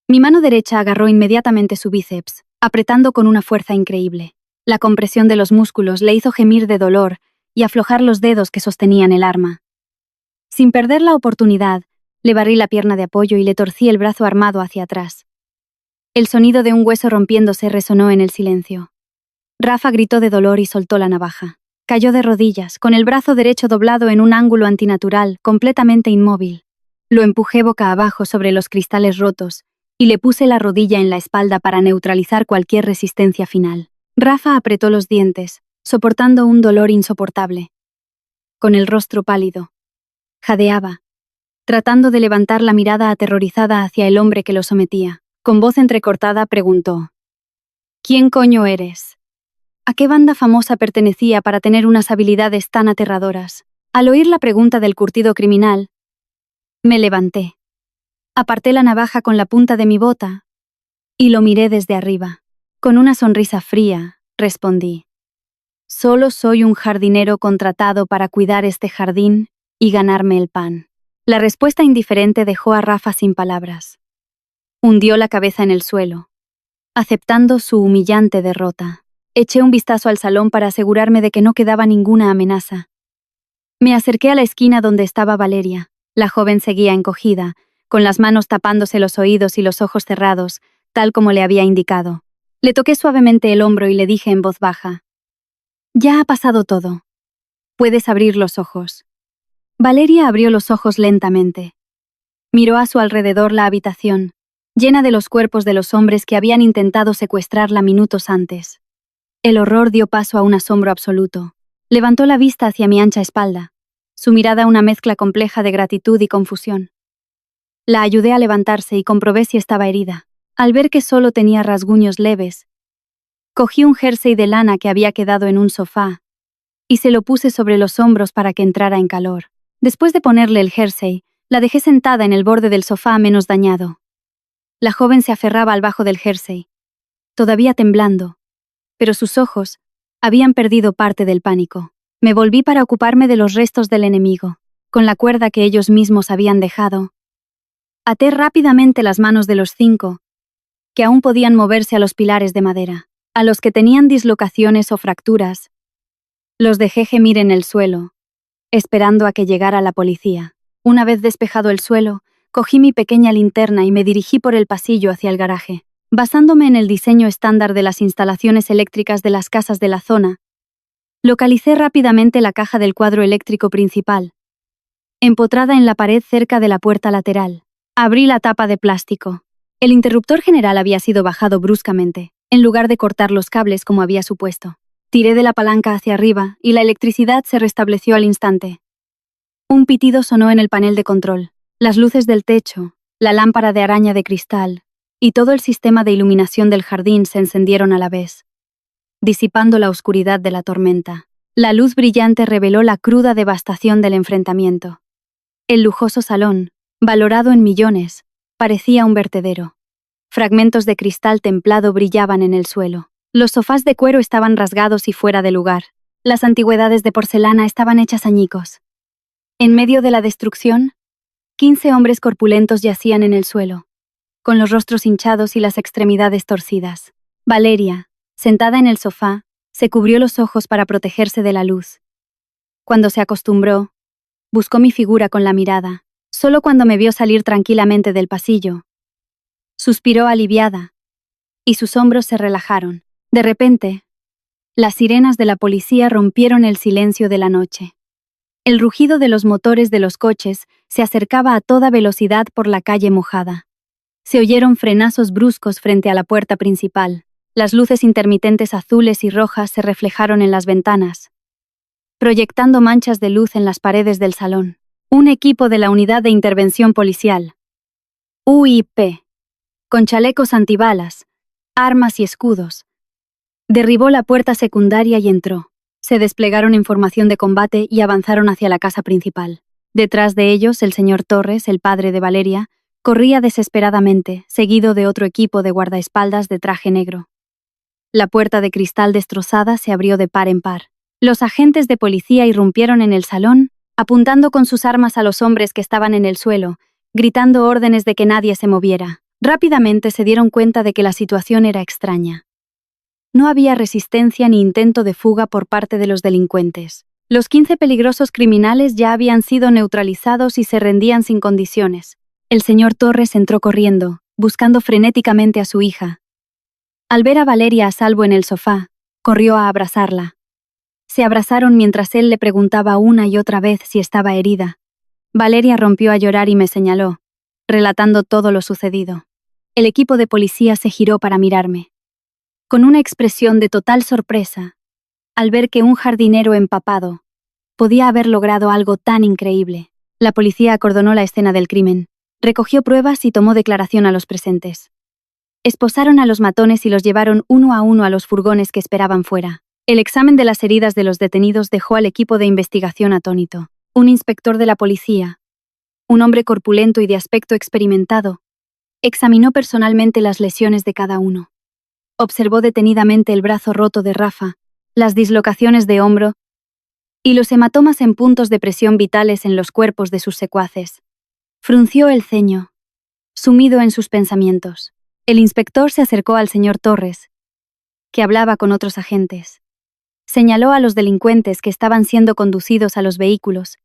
Mi mano derecha agarró inmediatamente su bíceps, apretando con una fuerza increíble. La compresión de los músculos le hizo gemir de dolor y aflojar los dedos que sostenían el arma. Sin perder la oportunidad, le barrí la pierna de apoyo y le torcí el brazo armado hacia atrás. El sonido de un hueso rompiéndose resonó en el silencio. Rafa gritó de dolor y soltó la navaja. Cayó de rodillas, con el brazo derecho doblado en un ángulo antinatural, completamente inmóvil. Lo empujé boca abajo sobre los cristales rotos y le puse la rodilla en la espalda para neutralizar cualquier resistencia final. Rafa apretó los dientes, soportando un dolor insoportable. Con el rostro pálido, jadeaba, tratando de levantar la mirada aterrorizada hacia el hombre que lo sometía. Con voz entrecortada preguntó: ¿Quién coño eres? ¿A qué banda famosa pertenecía para tener unas habilidades tan aterradoras? Al oír la pregunta del curtido criminal, me levanté. Aparté la navaja con la punta de mi bota y lo miré desde arriba. Con una sonrisa fría, respondí: Solo soy un jardinero contratado para cuidar este jardín y ganarme el pan. La respuesta indiferente dejó a Rafa sin palabras. Hundió la cabeza en el suelo, aceptando su humillante derrota. Eché un vistazo al salón para asegurarme de que no quedaba ninguna amenaza. Me acerqué a la esquina donde estaba Valeria. La joven seguía encogida, con las manos tapándose los oídos y los ojos cerrados, tal como le había indicado. Le toqué suavemente el hombro y le dije en voz baja: Ya ha pasado todo. Puedes abrir los ojos. Valeria abrió los ojos lentamente. Miró a su alrededor la habitación, llena de los cuerpos de los hombres que habían intentado secuestrarla minutos antes. El horror dio paso a un asombro absoluto. Levantó la vista hacia mi ancha espalda, su mirada una mezcla compleja de gratitud y confusión. La ayudé a levantarse y comprobé si estaba herida. Al ver que solo tenía rasguños leves, cogí un jersey de lana que había quedado en un sofá y se lo puse sobre los hombros para que entrara en calor. Después de ponerle el jersey, la dejé sentada en el borde del sofá menos dañado. La joven se aferraba al bajo del jersey, todavía temblando, pero sus ojos habían perdido parte del pánico. Me volví para ocuparme de los restos del enemigo. Con la cuerda que ellos mismos habían dejado, até rápidamente las manos de los 5, que aún podían moverse a los pilares de madera. A los que tenían dislocaciones o fracturas, los dejé gemir en el suelo, esperando a que llegara la policía. Una vez despejado el suelo, cogí mi pequeña linterna y me dirigí por el pasillo hacia el garaje. Basándome en el diseño estándar de las instalaciones eléctricas de las casas de la zona, localicé rápidamente la caja del cuadro eléctrico principal, empotrada en la pared cerca de la puerta lateral. Abrí la tapa de plástico. El interruptor general había sido bajado bruscamente, en lugar de cortar los cables como había supuesto. Tiré de la palanca hacia arriba y la electricidad se restableció al instante. Un pitido sonó en el panel de control. Las luces del techo, la lámpara de araña de cristal y todo el sistema de iluminación del jardín se encendieron a la vez, disipando la oscuridad de la tormenta. La luz brillante reveló la cruda devastación del enfrentamiento. El lujoso salón, valorado en millones, parecía un vertedero. Fragmentos de cristal templado brillaban en el suelo. Los sofás de cuero estaban rasgados y fuera de lugar. Las antigüedades de porcelana estaban hechas añicos. En medio de la destrucción, 15 hombres corpulentos yacían en el suelo, con los rostros hinchados y las extremidades torcidas. Valeria, sentada en el sofá, se cubrió los ojos para protegerse de la luz. Cuando se acostumbró, buscó mi figura con la mirada. Solo cuando me vio salir tranquilamente del pasillo, suspiró aliviada, y sus hombros se relajaron. De repente, las sirenas de la policía rompieron el silencio de la noche. El rugido de los motores de los coches se acercaba a toda velocidad por la calle mojada. Se oyeron frenazos bruscos frente a la puerta principal. Las luces intermitentes azules y rojas se reflejaron en las ventanas, proyectando manchas de luz en las paredes del salón. Un equipo de la Unidad de Intervención Policial, UIP, con chalecos antibalas, armas y escudos, derribó la puerta secundaria y entró. Se desplegaron en formación de combate y avanzaron hacia la casa principal. Detrás de ellos, el señor Torres, el padre de Valeria, corría desesperadamente, seguido de otro equipo de guardaespaldas de traje negro. La puerta de cristal destrozada se abrió de par en par. Los agentes de policía irrumpieron en el salón, apuntando con sus armas a los hombres que estaban en el suelo, gritando órdenes de que nadie se moviera. Rápidamente se dieron cuenta de que la situación era extraña. No había resistencia ni intento de fuga por parte de los delincuentes. Los 15 peligrosos criminales ya habían sido neutralizados y se rendían sin condiciones. El señor Torres entró corriendo, buscando frenéticamente a su hija. Al ver a Valeria a salvo en el sofá, corrió a abrazarla. Se abrazaron mientras él le preguntaba una y otra vez si estaba herida. Valeria rompió a llorar y me señaló, relatando todo lo sucedido. El equipo de policía se giró para mirarme, con una expresión de total sorpresa, al ver que un jardinero empapado podía haber logrado algo tan increíble. La policía acordonó la escena del crimen, recogió pruebas y tomó declaración a los presentes. Esposaron a los matones y los llevaron uno a los furgones que esperaban fuera. El examen de las heridas de los detenidos dejó al equipo de investigación atónito. Un inspector de la policía, un hombre corpulento y de aspecto experimentado, examinó personalmente las lesiones de cada uno. Observó detenidamente el brazo roto de Rafa, las dislocaciones de hombro y los hematomas en puntos de presión vitales en los cuerpos de sus secuaces. Frunció el ceño, sumido en sus pensamientos. El inspector se acercó al señor Torres, que hablaba con otros agentes. Señaló a los delincuentes que estaban siendo conducidos a los vehículos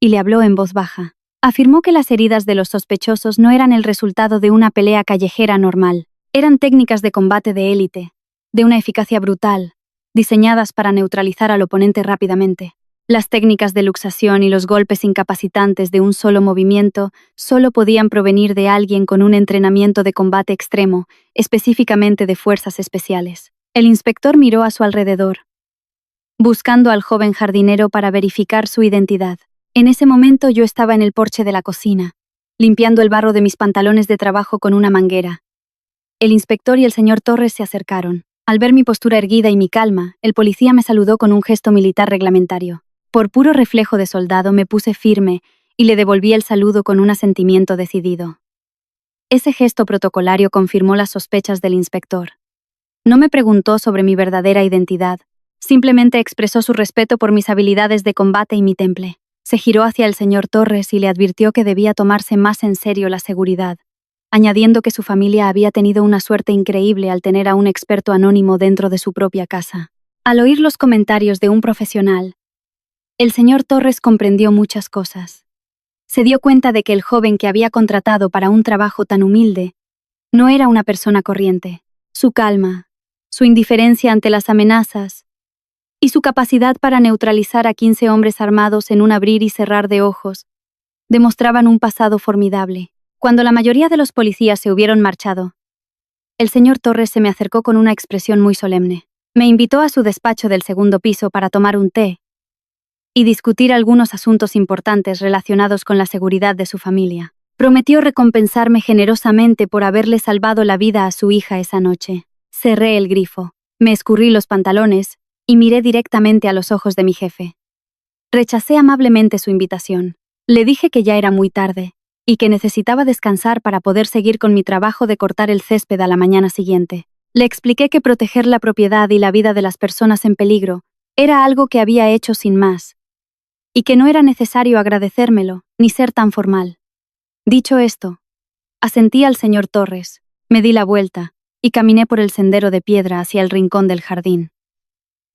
y le habló en voz baja. Afirmó que las heridas de los sospechosos no eran el resultado de una pelea callejera normal. Eran técnicas de combate de élite, de una eficacia brutal, diseñadas para neutralizar al oponente rápidamente. Las técnicas de luxación y los golpes incapacitantes de un solo movimiento solo podían provenir de alguien con un entrenamiento de combate extremo, específicamente de fuerzas especiales. El inspector miró a su alrededor, buscando al joven jardinero para verificar su identidad. En ese momento yo estaba en el porche de la cocina, limpiando el barro de mis pantalones de trabajo con una manguera. El inspector y el señor Torres se acercaron. Al ver mi postura erguida y mi calma, el policía me saludó con un gesto militar reglamentario. Por puro reflejo de soldado me puse firme y le devolví el saludo con un asentimiento decidido. Ese gesto protocolario confirmó las sospechas del inspector. No me preguntó sobre mi verdadera identidad, simplemente expresó su respeto por mis habilidades de combate y mi temple. Se giró hacia el señor Torres y le advirtió que debía tomarse más en serio la seguridad, añadiendo que su familia había tenido una suerte increíble al tener a un experto anónimo dentro de su propia casa. Al oír los comentarios de un profesional, el señor Torres comprendió muchas cosas. Se dio cuenta de que el joven que había contratado para un trabajo tan humilde no era una persona corriente. Su calma, su indiferencia ante las amenazas y su capacidad para neutralizar a 15 hombres armados en un abrir y cerrar de ojos demostraban un pasado formidable. Cuando la mayoría de los policías se hubieron marchado, el señor Torres se me acercó con una expresión muy solemne. Me invitó a su despacho del segundo piso para tomar un té y discutir algunos asuntos importantes relacionados con la seguridad de su familia. Prometió recompensarme generosamente por haberle salvado la vida a su hija esa noche. Cerré el grifo, me escurrí los pantalones y miré directamente a los ojos de mi jefe. Rechacé amablemente su invitación. Le dije que ya era muy tarde y que necesitaba descansar para poder seguir con mi trabajo de cortar el césped a la mañana siguiente. Le expliqué que proteger la propiedad y la vida de las personas en peligro era algo que había hecho sin más, y que no era necesario agradecérmelo ni ser tan formal. Dicho esto, asentí al señor Torres, me di la vuelta y caminé por el sendero de piedra hacia el rincón del jardín,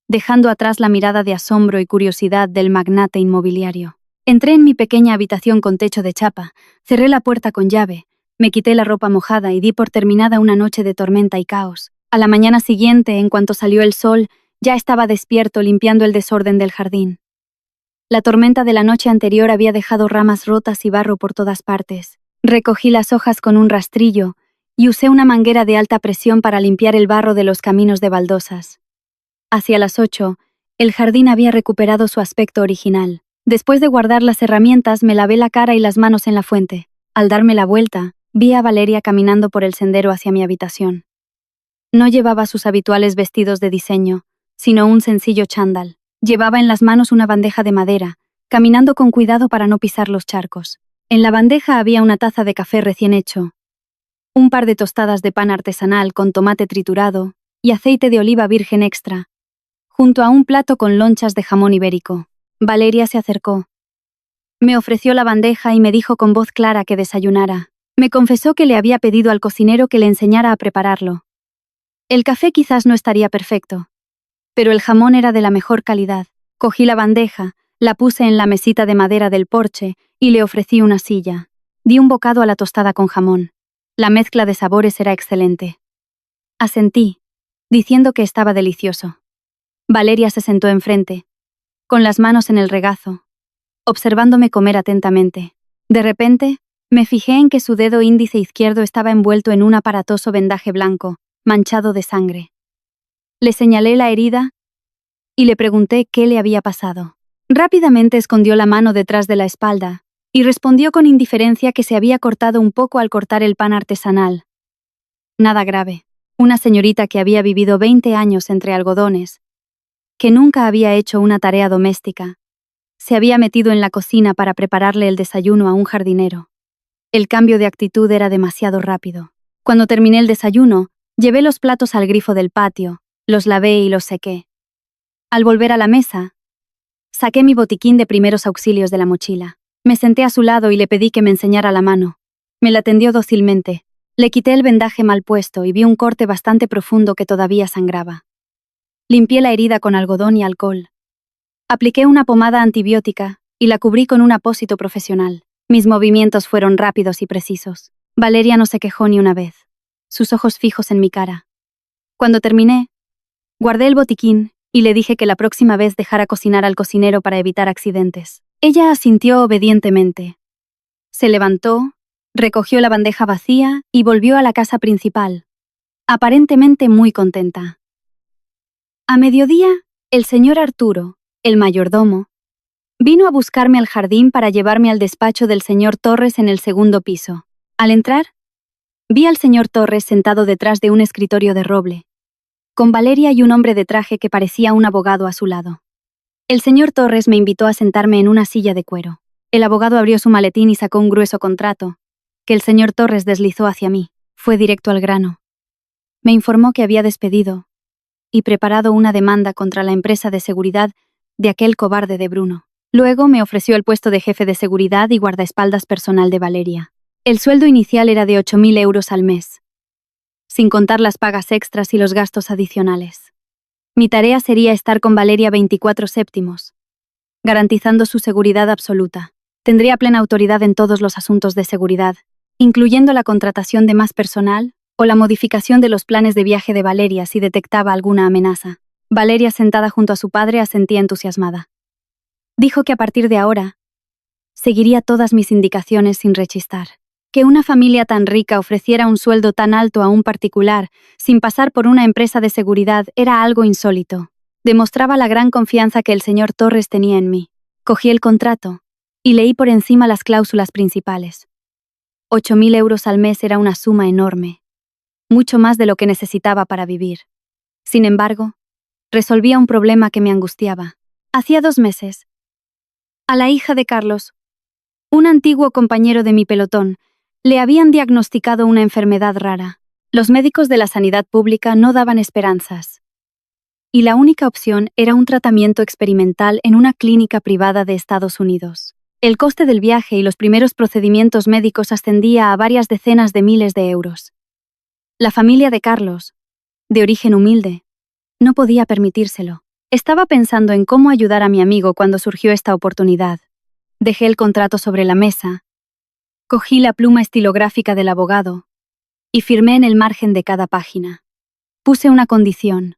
dejando atrás la mirada de asombro y curiosidad del magnate inmobiliario. Entré en mi pequeña habitación con techo de chapa, cerré la puerta con llave, me quité la ropa mojada y di por terminada una noche de tormenta y caos. A la mañana siguiente, en cuanto salió el sol, ya estaba despierto limpiando el desorden del jardín. La tormenta de la noche anterior había dejado ramas rotas y barro por todas partes. Recogí las hojas con un rastrillo y usé una manguera de alta presión para limpiar el barro de los caminos de baldosas. Hacia las 8, el jardín había recuperado su aspecto original. Después de guardar las herramientas, me lavé la cara y las manos en la fuente. Al darme la vuelta, vi a Valeria caminando por el sendero hacia mi habitación. No llevaba sus habituales vestidos de diseño, sino un sencillo chándal. Llevaba en las manos una bandeja de madera, caminando con cuidado para no pisar los charcos. En la bandeja había una taza de café recién hecho, un par de tostadas de pan artesanal con tomate triturado y aceite de oliva virgen extra, junto a un plato con lonchas de jamón ibérico. Valeria se acercó. Me ofreció la bandeja y me dijo con voz clara que desayunara. Me confesó que le había pedido al cocinero que le enseñara a prepararlo. El café quizás no estaría perfecto, pero el jamón era de la mejor calidad. Cogí la bandeja, la puse en la mesita de madera del porche y le ofrecí una silla. Di un bocado a la tostada con jamón. La mezcla de sabores era excelente. Asentí, diciendo que estaba delicioso. Valeria se sentó enfrente, con las manos en el regazo, observándome comer atentamente. De repente, me fijé en que su dedo índice izquierdo estaba envuelto en un aparatoso vendaje blanco, manchado de sangre. Le señalé la herida y le pregunté qué le había pasado. Rápidamente escondió la mano detrás de la espalda y respondió con indiferencia que se había cortado un poco al cortar el pan artesanal. Nada grave. Una señorita que había vivido 20 años entre algodones, que nunca había hecho una tarea doméstica, se había metido en la cocina para prepararle el desayuno a un jardinero. El cambio de actitud era demasiado rápido. Cuando terminé el desayuno, llevé los platos al grifo del patio, los lavé y los sequé. Al volver a la mesa, saqué mi botiquín de primeros auxilios de la mochila. Me senté a su lado y le pedí que me enseñara la mano. Me la tendió dócilmente. Le quité el vendaje mal puesto y vi un corte bastante profundo que todavía sangraba. Limpié la herida con algodón y alcohol. Apliqué una pomada antibiótica y la cubrí con un apósito profesional. Mis movimientos fueron rápidos y precisos. Valeria no se quejó ni una vez, sus ojos fijos en mi cara. Cuando terminé, guardé el botiquín y le dije que la próxima vez dejara cocinar al cocinero para evitar accidentes. Ella asintió obedientemente. Se levantó, recogió la bandeja vacía y volvió a la casa principal, aparentemente muy contenta. A mediodía, el señor Arturo, el mayordomo, vino a buscarme al jardín para llevarme al despacho del señor Torres en el segundo piso. Al entrar, vi al señor Torres sentado detrás de un escritorio de roble, con Valeria y un hombre de traje que parecía un abogado a su lado. El señor Torres me invitó a sentarme en una silla de cuero. El abogado abrió su maletín y sacó un grueso contrato, que el señor Torres deslizó hacia mí. Fue directo al grano. Me informó que había despedido y preparado una demanda contra la empresa de seguridad de aquel cobarde de Bruno. Luego me ofreció el puesto de jefe de seguridad y guardaespaldas personal de Valeria. El sueldo inicial era de 8.000 euros al mes, sin contar las pagas extras y los gastos adicionales. Mi tarea sería estar con Valeria 24/7, garantizando su seguridad absoluta. Tendría plena autoridad en todos los asuntos de seguridad, incluyendo la contratación de más personal o la modificación de los planes de viaje de Valeria si detectaba alguna amenaza. Valeria, sentada junto a su padre, asentía entusiasmada. Dijo que a partir de ahora seguiría todas mis indicaciones sin rechistar. Que una familia tan rica ofreciera un sueldo tan alto a un particular sin pasar por una empresa de seguridad era algo insólito. Demostraba la gran confianza que el señor Torres tenía en mí. Cogí el contrato y leí por encima las cláusulas principales. 8.000 euros al mes era una suma enorme, mucho más de lo que necesitaba para vivir. Sin embargo, resolvía un problema que me angustiaba. Hacía 2 meses, a la hija de Carlos, un antiguo compañero de mi pelotón, le habían diagnosticado una enfermedad rara. Los médicos de la sanidad pública no daban esperanzas, y la única opción era un tratamiento experimental en una clínica privada de Estados Unidos. El coste del viaje y los primeros procedimientos médicos ascendía a varias decenas de miles de euros. La familia de Carlos, de origen humilde, no podía permitírselo. Estaba pensando en cómo ayudar a mi amigo cuando surgió esta oportunidad. Dejé el contrato sobre la mesa, cogí la pluma estilográfica del abogado y firmé en el margen de cada página. Puse una condición: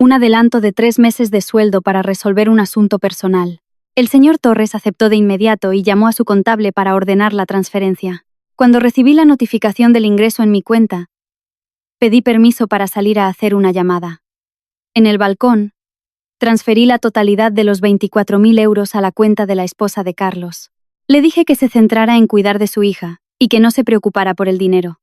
un adelanto de 3 meses de sueldo para resolver un asunto personal. El señor Torres aceptó de inmediato y llamó a su contable para ordenar la transferencia. Cuando recibí la notificación del ingreso en mi cuenta, pedí permiso para salir a hacer una llamada. En el balcón, transferí la totalidad de los 24.000 euros a la cuenta de la esposa de Carlos. Le dije que se centrara en cuidar de su hija y que no se preocupara por el dinero.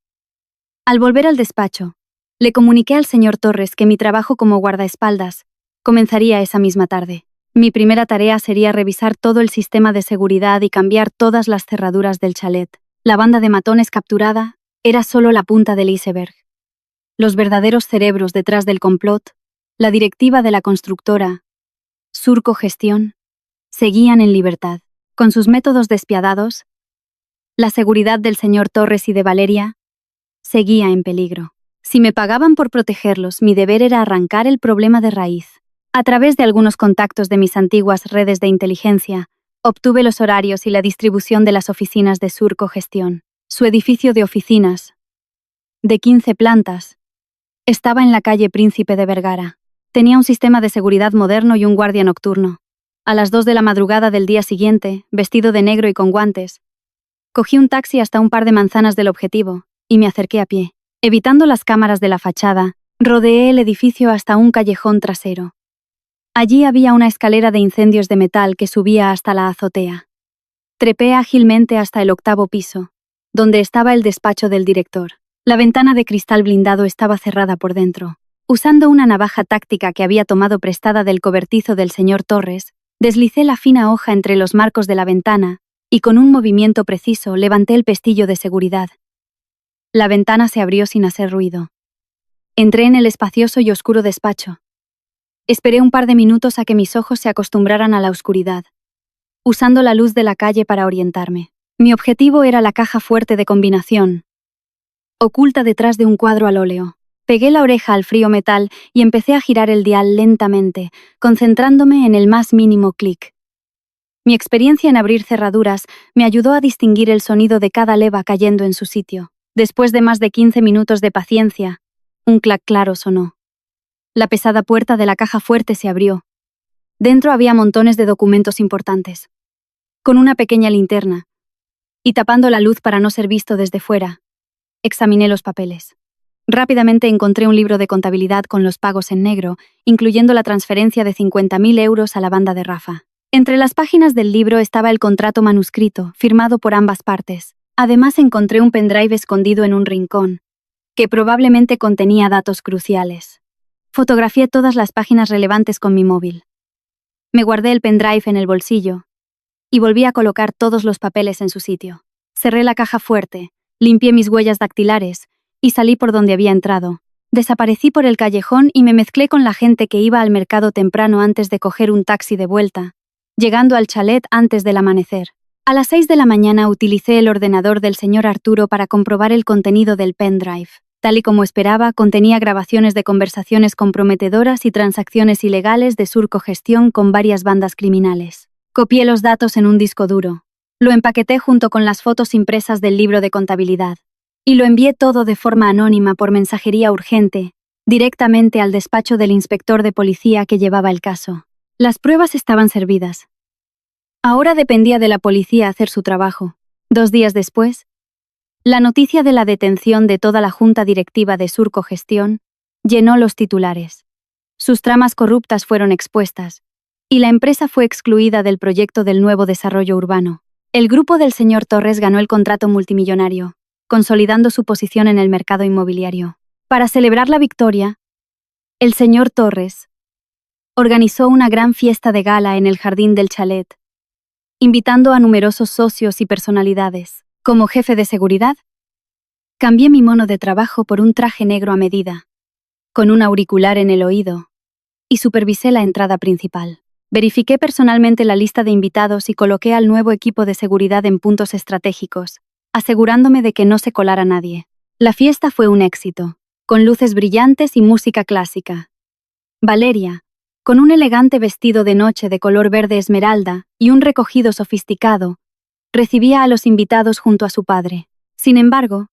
Al volver al despacho, le comuniqué al señor Torres que mi trabajo como guardaespaldas comenzaría esa misma tarde. Mi primera tarea sería revisar todo el sistema de seguridad y cambiar todas las cerraduras del chalet. La banda de matones capturada era solo la punta del iceberg. Los verdaderos cerebros detrás del complot, la directiva de la constructora Surco Gestión, seguían en libertad. Con sus métodos despiadados, la seguridad del señor Torres y de Valeria seguía en peligro. Si me pagaban por protegerlos, mi deber era arrancar el problema de raíz. A través de algunos contactos de mis antiguas redes de inteligencia, obtuve los horarios y la distribución de las oficinas de Surco Gestión. Su edificio de oficinas, de 15 plantas, estaba en la calle Príncipe de Vergara. Tenía un sistema de seguridad moderno y un guardia nocturno. A las 2 de la madrugada del día siguiente, vestido de negro y con guantes, cogí un taxi hasta un par de manzanas del objetivo y me acerqué a pie. Evitando las cámaras de la fachada, rodeé el edificio hasta un callejón trasero. Allí había una escalera de incendios de metal que subía hasta la azotea. Trepé ágilmente hasta el 8º piso, donde estaba el despacho del director. La ventana de cristal blindado estaba cerrada por dentro. Usando una navaja táctica que había tomado prestada del cobertizo del señor Torres, deslicé la fina hoja entre los marcos de la ventana y con un movimiento preciso levanté el pestillo de seguridad. La ventana se abrió sin hacer ruido. Entré en el espacioso y oscuro despacho. Esperé un par de minutos a que mis ojos se acostumbraran a la oscuridad, usando la luz de la calle para orientarme. Mi objetivo era la caja fuerte de combinación, oculta detrás de un cuadro al óleo. Pegué la oreja al frío metal y empecé a girar el dial lentamente, concentrándome en el más mínimo clic. Mi experiencia en abrir cerraduras me ayudó a distinguir el sonido de cada leva cayendo en su sitio. Después de más de 15 minutos de paciencia, un clac claro sonó. La pesada puerta de la caja fuerte se abrió. Dentro había montones de documentos importantes. Con una pequeña linterna, y tapando la luz para no ser visto desde fuera, examiné los papeles. Rápidamente encontré un libro de contabilidad con los pagos en negro, incluyendo la transferencia de 50.000 euros a la banda de Rafa. Entre las páginas del libro estaba el contrato manuscrito, firmado por ambas partes. Además encontré un pendrive escondido en un rincón, que probablemente contenía datos cruciales. Fotografié todas las páginas relevantes con mi móvil. Me guardé el pendrive en el bolsillo y volví a colocar todos los papeles en su sitio. Cerré la caja fuerte limpié mis huellas dactilares y salí por donde había entrado. Desaparecí por el callejón y me mezclé con la gente que iba al mercado temprano antes de coger un taxi de vuelta, llegando al chalet antes del amanecer. A las 6 de la mañana utilicé el ordenador del señor Arturo para comprobar el contenido del pendrive. Tal y como esperaba, contenía grabaciones de conversaciones comprometedoras y transacciones ilegales de Surco Gestión con varias bandas criminales. Copié los datos en un disco duro. Lo empaqueté junto con las fotos impresas del libro de contabilidad. Y lo envié todo de forma anónima por mensajería urgente, directamente al despacho del inspector de policía que llevaba el caso. Las pruebas estaban servidas. Ahora dependía de la policía hacer su trabajo. 2 días después, la noticia de la detención de toda la junta directiva de Surco Gestión llenó los titulares. Sus tramas corruptas fueron expuestas, y la empresa fue excluida del proyecto del nuevo desarrollo urbano. El grupo del señor Torres ganó el contrato multimillonario, consolidando su posición en el mercado inmobiliario. Para celebrar la victoria, el señor Torres organizó una gran fiesta de gala en el jardín del chalet, invitando a numerosos socios y personalidades. Como jefe de seguridad, cambié mi mono de trabajo por un traje negro a medida, con un auricular en el oído, y supervisé la entrada principal. Verifiqué personalmente la lista de invitados y coloqué al nuevo equipo de seguridad en puntos estratégicos, asegurándome de que no se colara nadie. La fiesta fue un éxito, con luces brillantes y música clásica. Valeria, con un elegante vestido de noche de color verde esmeralda y un recogido sofisticado, recibía a los invitados junto a su padre. Sin embargo,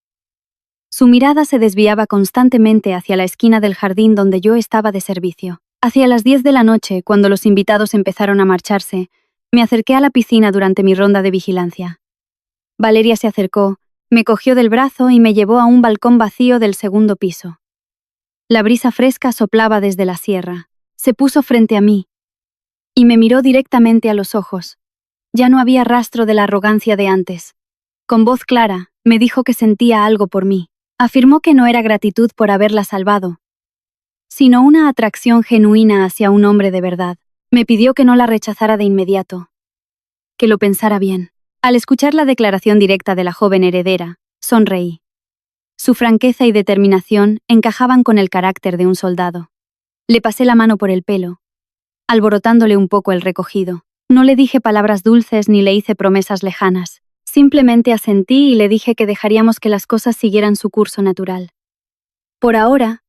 su mirada se desviaba constantemente hacia la esquina del jardín donde yo estaba de servicio. Hacia las 10 de la noche, cuando los invitados empezaron a marcharse, me acerqué a la piscina durante mi ronda de vigilancia. Valeria se acercó, me cogió del brazo y me llevó a un balcón vacío del segundo piso. La brisa fresca soplaba desde la sierra. Se puso frente a mí y me miró directamente a los ojos. Ya no había rastro de la arrogancia de antes. Con voz clara, me dijo que sentía algo por mí. Afirmó que no era gratitud por haberla salvado, sino una atracción genuina hacia un hombre de verdad. Me pidió que no la rechazara de inmediato, que lo pensara bien. Al escuchar la declaración directa de la joven heredera, sonreí. Su franqueza y determinación encajaban con el carácter de un soldado. Le pasé la mano por el pelo, alborotándole un poco el recogido. No le dije palabras dulces ni le hice promesas lejanas. Simplemente asentí y le dije que dejaríamos que las cosas siguieran su curso natural. Por ahora,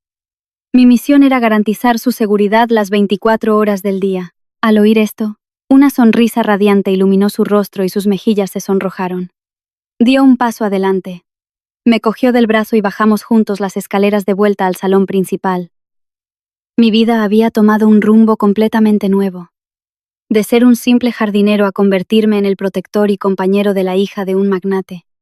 mi misión era garantizar su seguridad las 24 horas del día. Al oír esto, una sonrisa radiante iluminó su rostro y sus mejillas se sonrojaron. Dio un paso adelante. Me cogió del brazo y bajamos juntos las escaleras de vuelta al salón principal. Mi vida había tomado un rumbo completamente nuevo. De ser un simple jardinero a convertirme en el protector y compañero de la hija de un magnate.